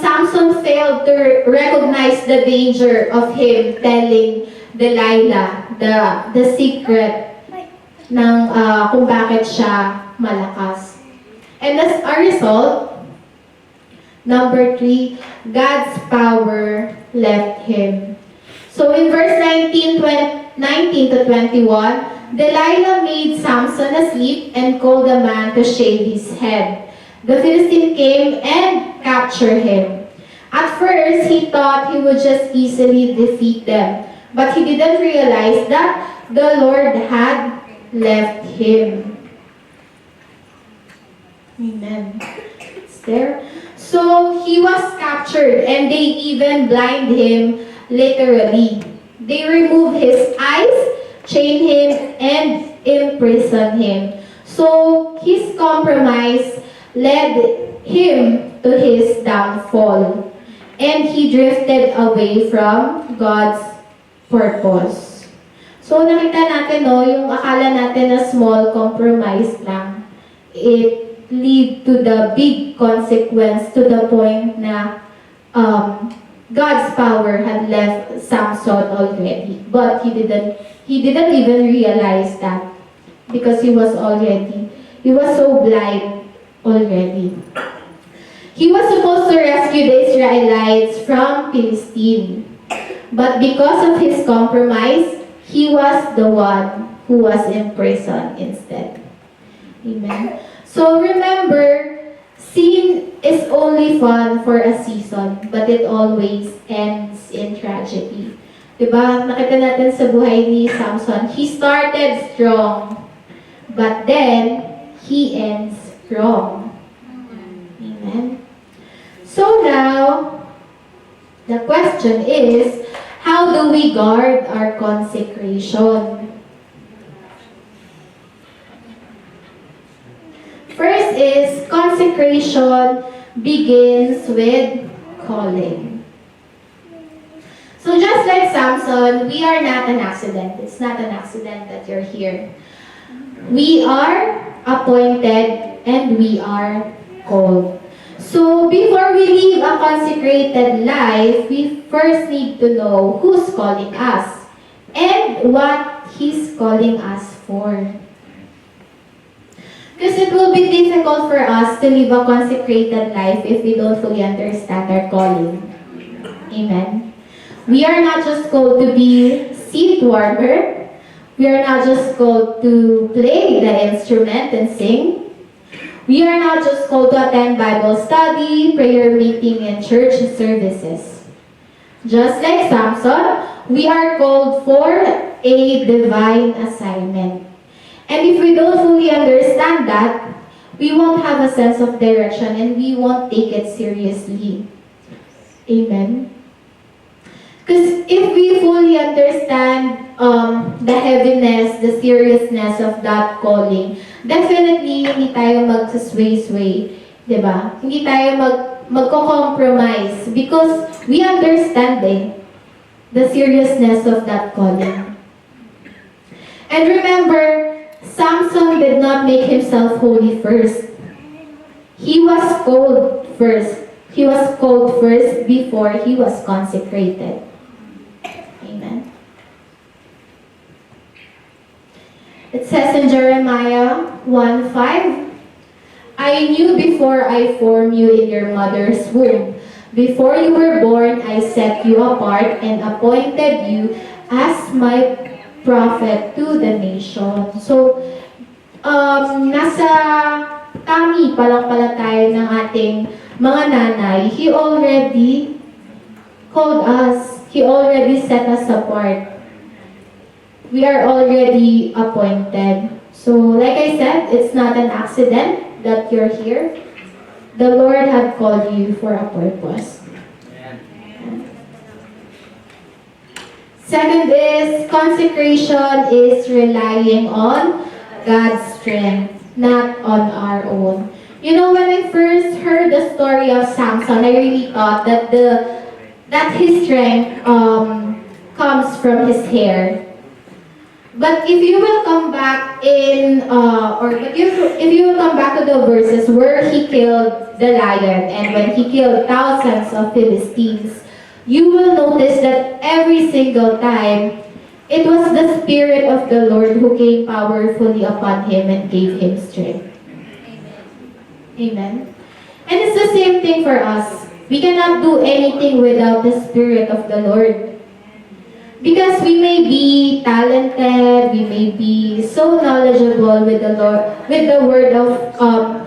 Samson failed to recognize the danger of him telling Delilah the secret ng kung bakit siya malakas. And as a result, number 3, God's power left him. So in verse 19 to 21, Delilah made Samson asleep and called a man to shave his head. The Philistine came and captured him. At first, he thought he would just easily defeat them, but he didn't realize that the Lord had left him. Amen. It's there. So he was captured and they even blind him literally. They removed his eyes, chained him, and imprisoned him. So his compromise led him to his downfall, and he drifted away from God's purpose. So nakita natin, yung akala natin na small compromise lang, it lead to the big consequence to the point na God's power had left Samson already. But he didn't even realize that because he was so blind already. He was supposed to rescue the Israelites from Philistine. But because of his compromise, he was the one who was imprisoned instead. Amen. So remember, sin is only fun for a season, but it always ends in tragedy. Diba? Nakita natin sa buhay ni Samson, he started strong, but then he ends wrong. Amen. So now, the question is, how do we guard our consecration? First is, consecration begins with calling. So just like Samson, we are not an accident. It's not an accident that you're here. We are appointed and we are called. So before we live a consecrated life, we first need to know who's calling us and what He's calling us for. Because it will be difficult for us to live a consecrated life if we don't fully understand our calling. Amen. We are not just called to be seat warmer. We are not just called to play the instrument and sing. We are not just called to attend Bible study, prayer meeting, and church services. Just like Samson, we are called for a divine assignment. And if we don't fully understand that, we won't have a sense of direction and we won't take it seriously. Amen. Because if we fully understand the heaviness, the seriousness of that calling, definitely hindi tayo mag-sway-sway, di ba? Hindi tayo magko-compromise because we understand the seriousness of that calling. And remember, Samson did not make himself holy first. He was called first. He was called first before he was consecrated. Amen. It says in Jeremiah 1:5, I knew before I formed you in your mother's womb. Before you were born, I set you apart and appointed you as my prophet to the nation. So, nasa tummy pa lang pala tayo ng ating mga nanay, He already called us. He already set us apart. We are already appointed. So, like I said, it's not an accident that you're here. The Lord had called you for a purpose. Second is, consecration is relying on God's strength, not on our own. You know, when I first heard the story of Samson, I really thought that his strength comes from his hair. But if you will come back if you will come back to the verses where he killed the lion and when he killed thousands of Philistines, you will notice that every single time, it was the Spirit of the Lord who came powerfully upon him and gave him strength. Amen. And it's the same thing for us. We cannot do anything without the Spirit of the Lord. Because we may be talented, we may be so knowledgeable with the word of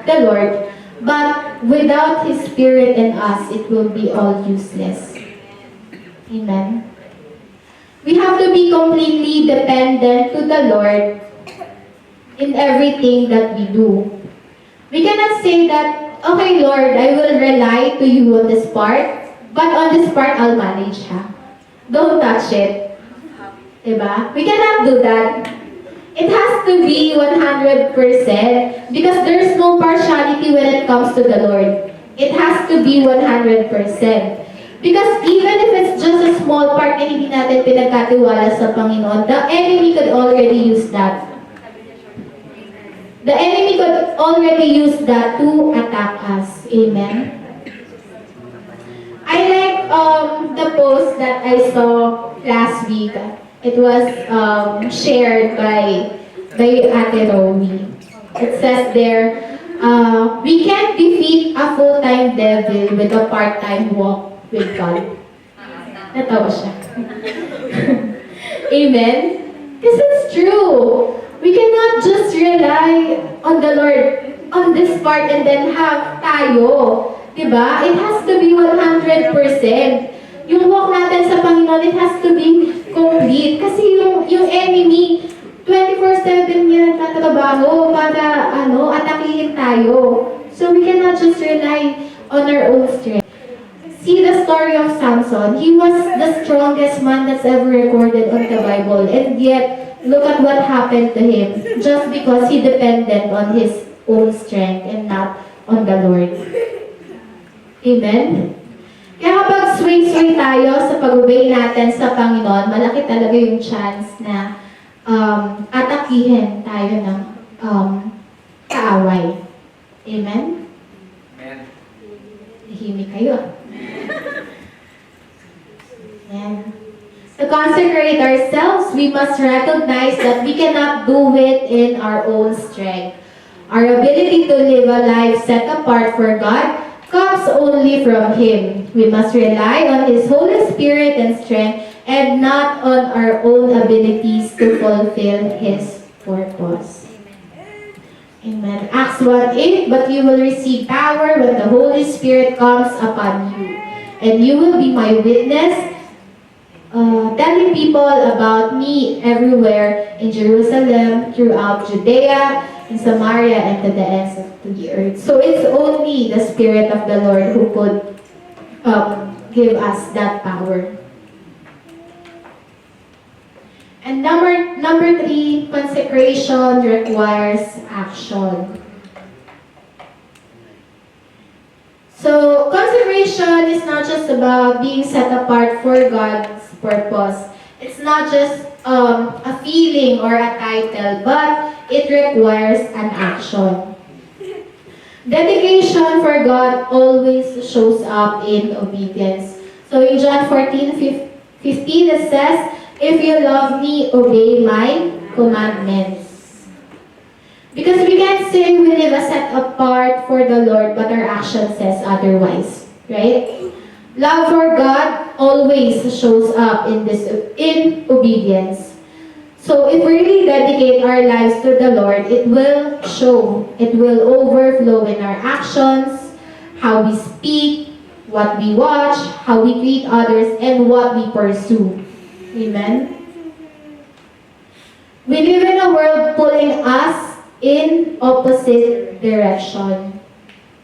the Lord, but without His Spirit in us, it will be all useless. Amen. We have to be completely dependent to the Lord in everything that we do. We cannot say that, okay Lord, I will rely to you on this part, but on this part I'll manage, ha? Don't touch it. Diba? We cannot do that. It has to be 100% because there's no partiality when it comes to the Lord. It has to be 100%. Because even if it's just a small part na hindi natin pinagkatiwala sa Panginoon, the enemy could already use that. The enemy could already use that to attack us. Amen? I like the post that I saw last week. It was shared by Ate Romy. It says there, we can't defeat a full-time devil with a part-time walk with God. Natawa siya. Amen? Because it's true. We cannot just rely on the Lord on this part and then have tayo. Diba? It has to be 100%. Yung walk natin sa Panginoon, it has to be complete. Kasi yung enemy, 24/7 yan tatrabaho para atakihin tayo. So we cannot just rely on our own strength. See the story of Samson. He was the strongest man that's ever recorded on the Bible. And yet, look at what happened to him. Just because he depended on his own strength and not on the Lord. Amen? Kaya kapag swing-swing tayo sa pag-obey natin sa Panginoon, malaki talaga yung chance na atakihin tayo ng kaaway. Amen? Amen. Nahimik kayo. Amen. To consecrate ourselves, we must recognize that we cannot do it in our own strength. Our ability to live a life set apart for God comes only from Him. We must rely on His Holy Spirit and strength and not on our own abilities to fulfill His purpose. Amen. Acts 1:8, but you will receive power when the Holy Spirit comes upon you, and you will be my witness, telling people about me everywhere in Jerusalem, throughout Judea, in Samaria, and to the ends of the earth. So it's only the Spirit of the Lord who could give us that power. And number three, consecration requires action. So, consecration is not just about being set apart for God's purpose. It's not just a feeling or a title, but it requires an action. Dedication for God always shows up in obedience. So in John 14:15 it says, "If you love me, obey my commandments." Because we can't say we live a set apart for the Lord, but our action says otherwise, right? Love for God always shows up in obedience. So if we really dedicate our lives to the Lord, it will show, it will overflow in our actions, how we speak, what we watch, how we treat others, and what we pursue. Amen? We live in a world pulling us in opposite direction.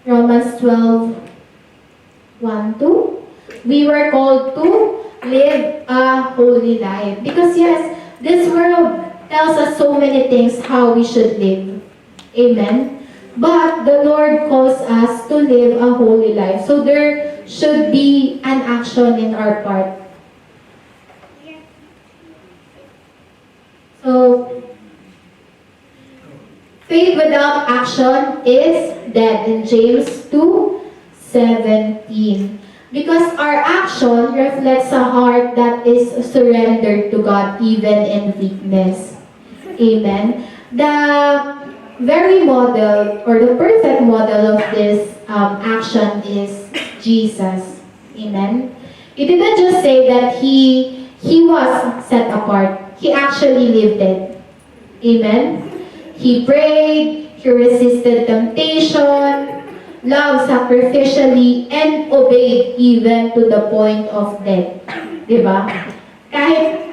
Romans 12:1-2. We were called to live a holy life. Because yes, this world tells us so many things how we should live. Amen? But the Lord calls us to live a holy life. So there should be an action in our part. So, faith without action is dead in James 2:17. Because our action reflects a heart that is surrendered to God even in weakness. Amen. The very model or the perfect model of this action is Jesus. Amen. He didn't just say that he was set apart. He actually lived it. Amen. He prayed, he resisted temptation, loved sacrificially, and obeyed even to the point of death. Diba? Kahit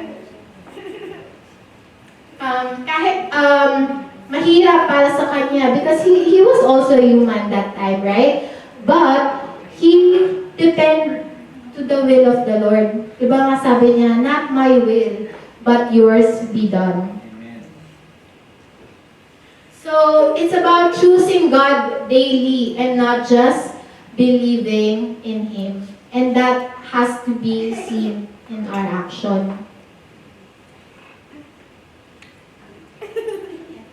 mahirap para sa kanya because he was also human that time, right? But he depended to the will of the Lord. Diba nga sabi niya, not my will, but yours be done. So, it's about choosing God daily and not just believing in Him. And that has to be seen in our action.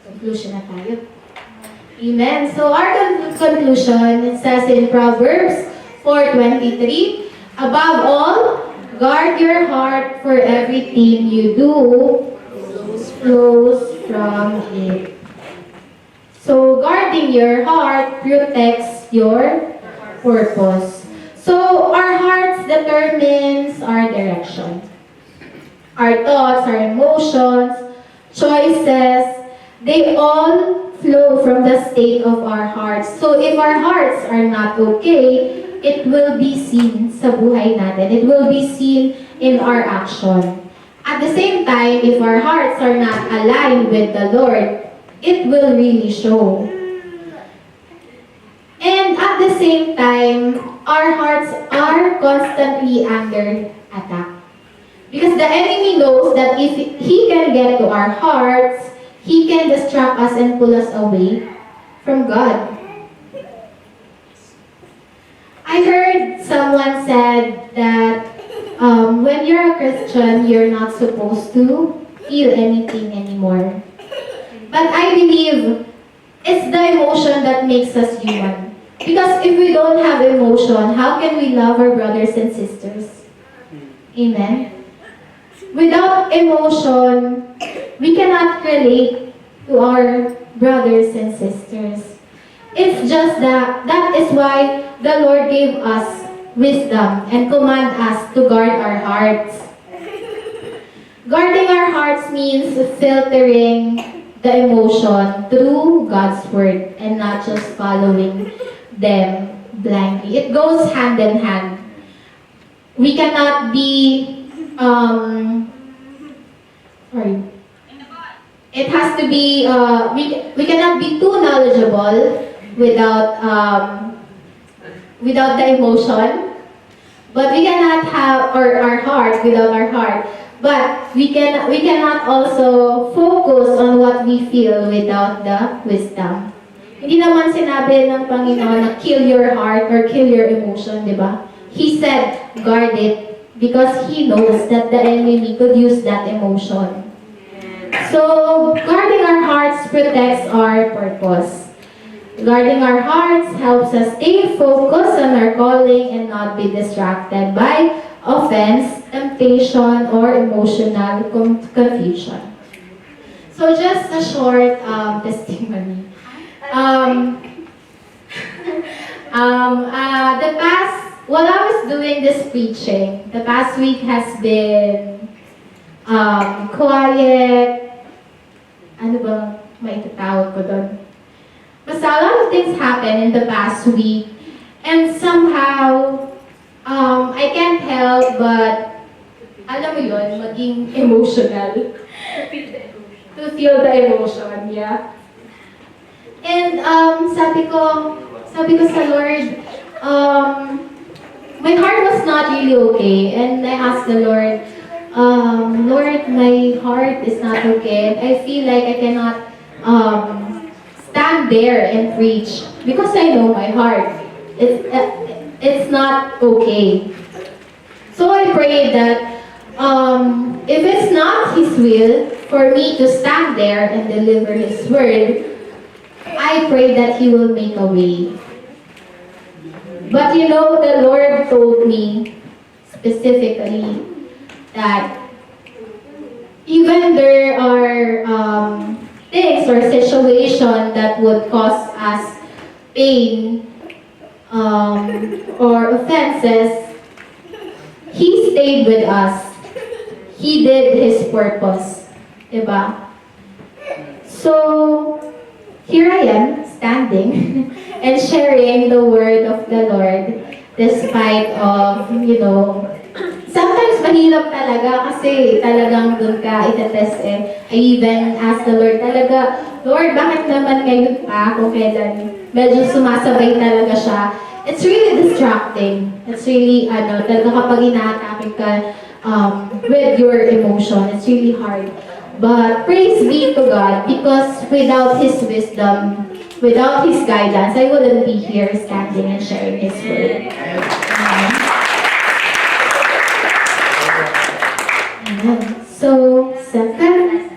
Conclusion na tayo. Amen. So, our conclusion, it says in Proverbs 4:23, "Above all, guard your heart, for everything you do flows from it." So, guarding your heart protects your purpose. So, our hearts determines our direction. Our thoughts, our emotions, choices, they all flow from the state of our hearts. So, if our hearts are not okay, it will be seen sa buhay natin. It will be seen in our action. At the same time, if our hearts are not aligned with the Lord, it will really show. And at the same time, our hearts are constantly under attack. Because the enemy knows that if he can get to our hearts, he can distract us and pull us away from God. I heard someone said that when you're a Christian, you're not supposed to feel anything anymore. But I believe it's the emotion that makes us human. Because if we don't have emotion, how can we love our brothers and sisters? Amen? Without emotion, we cannot relate to our brothers and sisters. It's just that is why the Lord gave us wisdom and command us to guard our hearts. Guarding our hearts means filtering the emotion through God's word and not just following them blindly. It goes hand in hand. We cannot be it has to be we cannot be too knowledgeable without the emotion, but we cannot have our heart without our heart. But we cannot also focus on what we feel without the wisdom. Hindi naman sinabi ng Panginoon na kill your heart or kill your emotion, di ba? He said, guard it, because He knows that the enemy could use that emotion. So, guarding our hearts protects our purpose. Guarding our hearts helps us stay focused on our calling and not be distracted by offense, temptation, or emotional confusion. So, just a short testimony. While I was doing this preaching, the past week has been quiet. Ano bang may tatawag ko doon? Basta a lot of things happened in the past week, and somehow I can't help but, alam mo yun, maging emotional. To feel the emotion, yeah. And sabi ko sa Lord, my heart was not really okay, and I asked the Lord, Lord, my heart is not okay, and I feel like I cannot stand there and preach because I know my heart, it's not okay. So I prayed that if it's not His will for me to stand there and deliver His word, I pray that He will make a way. But you know, the Lord told me specifically that even there are things or situations that would cause us pain or offenses, He stayed with us. He did His purpose. Diba? So, here I am, standing and sharing the word of the Lord despite of, sometimes mahirap talaga kasi talagang doon ka itetest eh. I even asked the Lord talaga, Lord, bakit naman ngayon pa kung kailan medyo sumasabay talaga siya. It's really distracting. It's really, talaga kapag ina-atake ka with your emotion, it's really hard. But praise be to God, because without His wisdom, without His guidance, I wouldn't be here standing and sharing His word. So, second,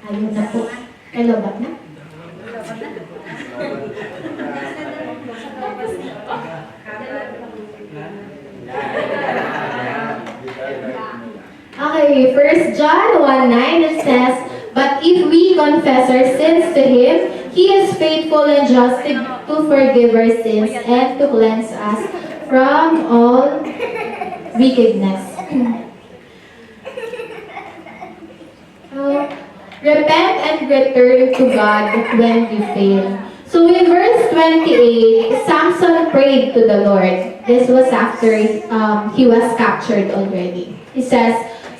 ayun na po. Hello, ba't na? Okay, 1 John 1:9, it says, but if we confess our sins to Him, He is faithful and just to forgive our sins and to cleanse us from all wickedness. Repent and return to God when you fail. So in verse 28, Samson prayed to the Lord. This was after he was captured already. He says,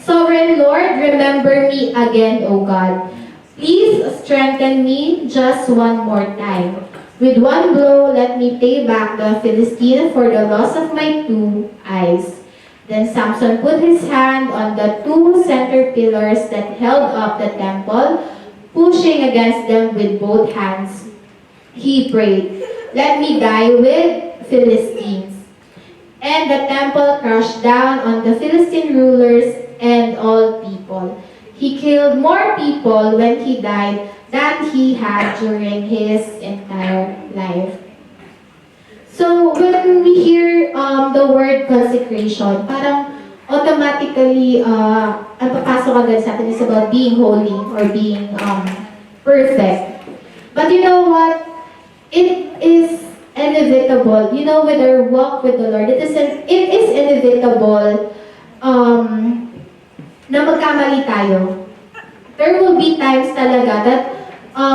Sovereign Lord, remember me again, O God. Please strengthen me just one more time. With one blow, let me pay back the Philistine for the loss of my 2 eyes. Then Samson put his hand on the 2 center pillars that held up the temple, pushing against them with both hands. He prayed, let me die with Philistines. And the temple crashed down on the Philistine rulers and all people. He killed more people when he died than he had during his entire life. So when we hear the word consecration, parang automatically, ang papasok agad sa atin is about being holy or being perfect. But you know what? It is inevitable. You know, with our walk with the Lord, it is inevitable na magkamali tayo. There will be times talaga that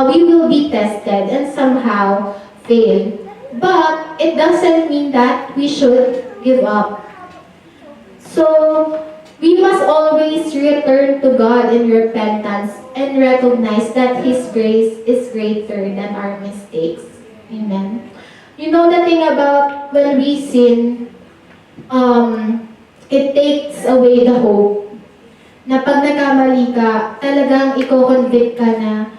we will be tested and somehow fail. But it doesn't mean that we should give up. So, we must always return to God in repentance and recognize that His grace is greater than our mistakes. Amen. You know the thing about when we sin, it takes away the hope na pag nagkamali ka, talagang i-convict ka na,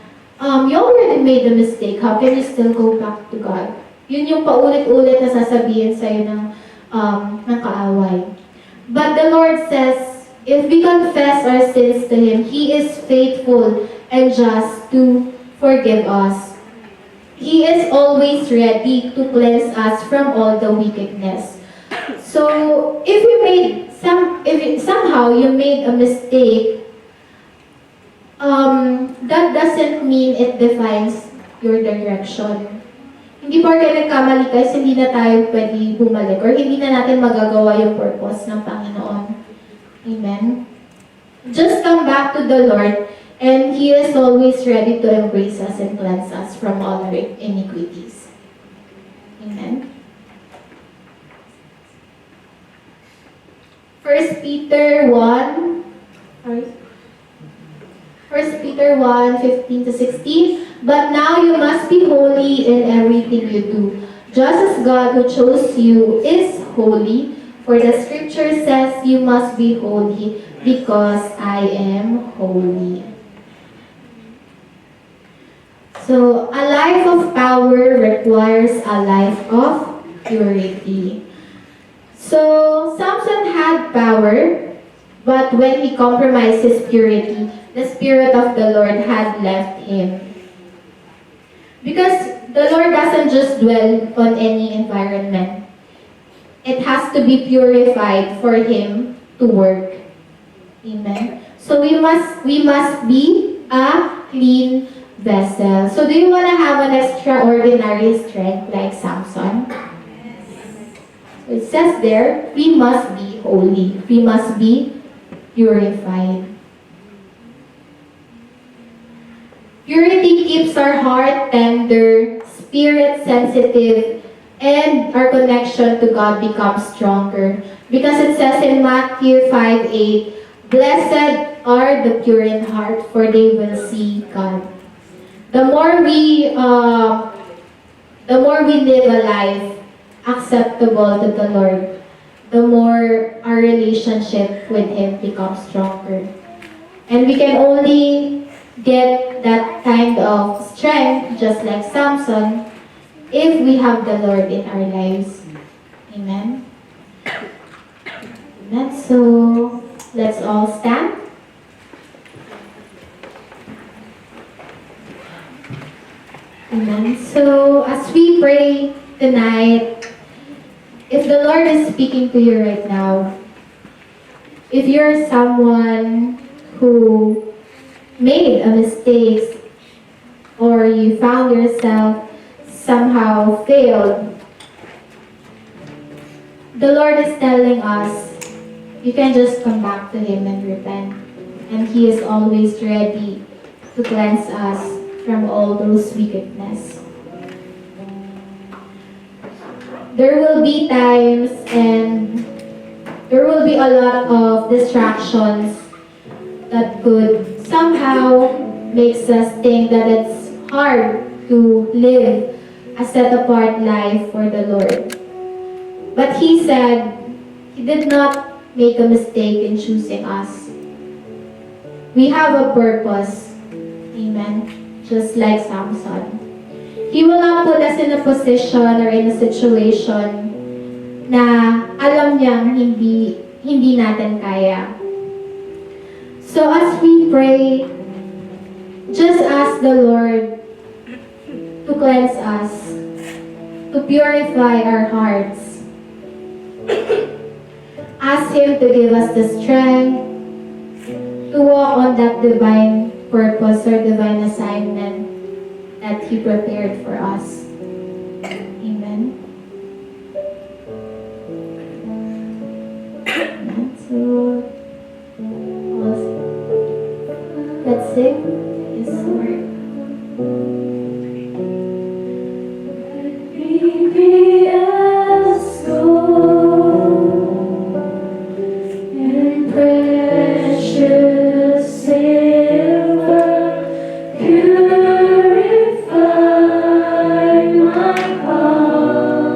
you already made a mistake. How can you still go back to God? Yun yung paulit-ulit na sasabihin sa'yo ng kaaway. But the Lord says, if we confess our sins to Him, He is faithful and just to forgive us. He is always ready to cleanse us from all the wickedness. So, if somehow you made a mistake, that doesn't mean it defines your direction. Hindi porke nagkamali tayo, hindi na tayo pwede bumalik or hindi na natin magagawa yung purpose ng Panginoon. Amen? Just come back to the Lord and He is always ready to embrace us and cleanse us from all our iniquities. Amen? 1 Peter 1, 15-16. But now you must be holy in everything you do, just as God who chose you is holy. For the scripture says, you must be holy because I am holy. So, a life of power requires a life of purity. So, Samson had power, but when he compromised his purity, the Spirit of the Lord had left him. Because the Lord doesn't just dwell on any environment. It has to be purified for Him to work. Amen. So we must be a clean vessel. So do you want to have an extraordinary strength like Samson? So it says there, we must be holy. We must be purified. Purity keeps our heart tender, spirit sensitive, and our connection to God becomes stronger. Because it says in Matthew 5:8, blessed are the pure in heart, for they will see God. The more we live a life acceptable to the Lord, the more our relationship with Him becomes stronger. And we can only get that kind of strength, just like Samson, if we have the Lord in our lives. Amen? Amen. So, let's all stand. Amen. So, as we pray tonight, if the Lord is speaking to you right now, if you're someone who made a mistake or you found yourself somehow failed, the Lord is telling us you can just come back to Him and repent, and He is always ready to cleanse us from all those wickedness. There will be times and there will be a lot of distractions that could somehow makes us think that it's hard to live a set-apart life for the Lord. But He said He did not make a mistake in choosing us. We have a purpose. Amen. Just like Samson. He will not put us in a position or in a situation na alam niyang hindi natin kaya. So as we pray, just ask the Lord to cleanse us, to purify our hearts. Ask Him to give us the strength to walk on that divine purpose or divine assignment that He prepared for us. Amen. So, let's sing His word. Be as gold and precious silver, purify my heart.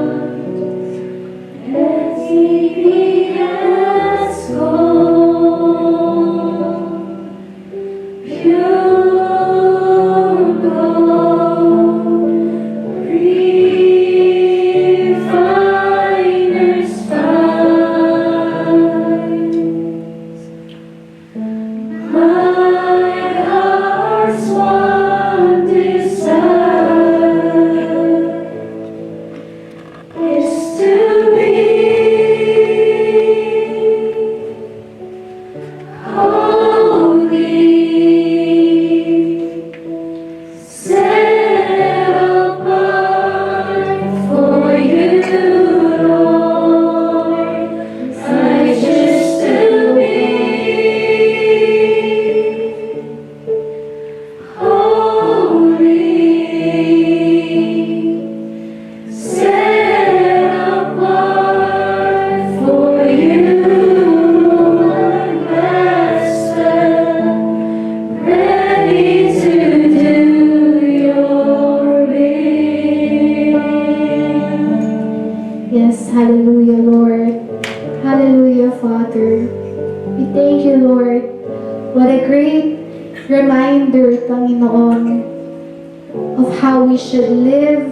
we should live,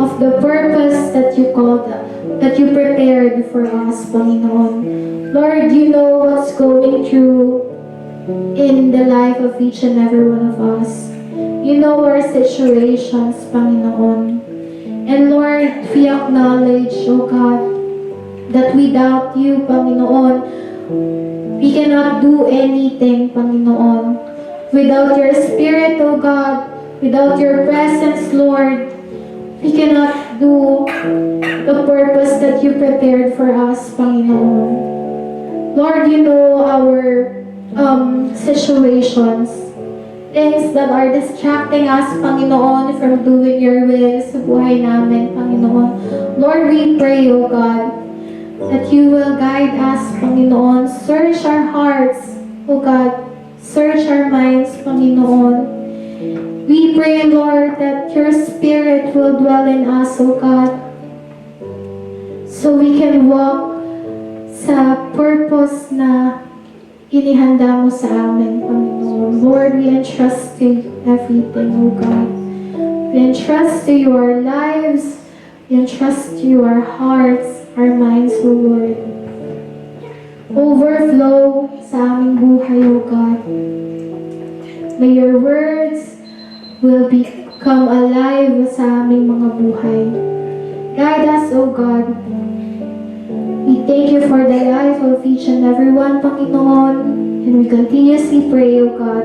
of the purpose that you called, that you prepared for us, Panginoon. Lord, you know what's going through in the life of each and every one of us. You know our situations, Panginoon. And Lord, we acknowledge, O God, that without you, Panginoon, we cannot do anything, Panginoon. Without your Spirit, O God, without your presence, Lord, we cannot do the purpose that you prepared for us, Panginoon. Lord, you know our situations, things that are distracting us, Panginoon, from doing your will sa buhay namin, Panginoon. Lord, we pray, O God, that you will guide us, Panginoon. Search our hearts, O God. Search our minds, Panginoon. We pray, Lord, that your Spirit will dwell in us, O God, so we can walk sa purpose na inihanda mo sa amin, Panginoon. Lord, we entrust to you everything, O God. We entrust to you our lives. We entrust to you our hearts, our minds, O Lord. Overflow sa aming buhay, O God. May your words will become alive sa aming mga buhay. Guide us, O God. We thank you for the life of each and every one, Panginoon. And we continuously pray, O God,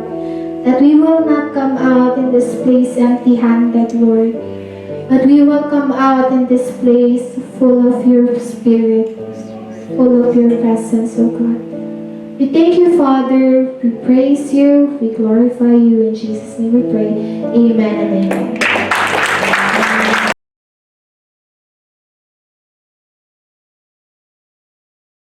that we will not come out in this place empty-handed, Lord, but we will come out in this place full of your Spirit, full of your presence, O God. We thank you, Father. We praise you. We glorify you. In Jesus' name we pray. Amen and amen.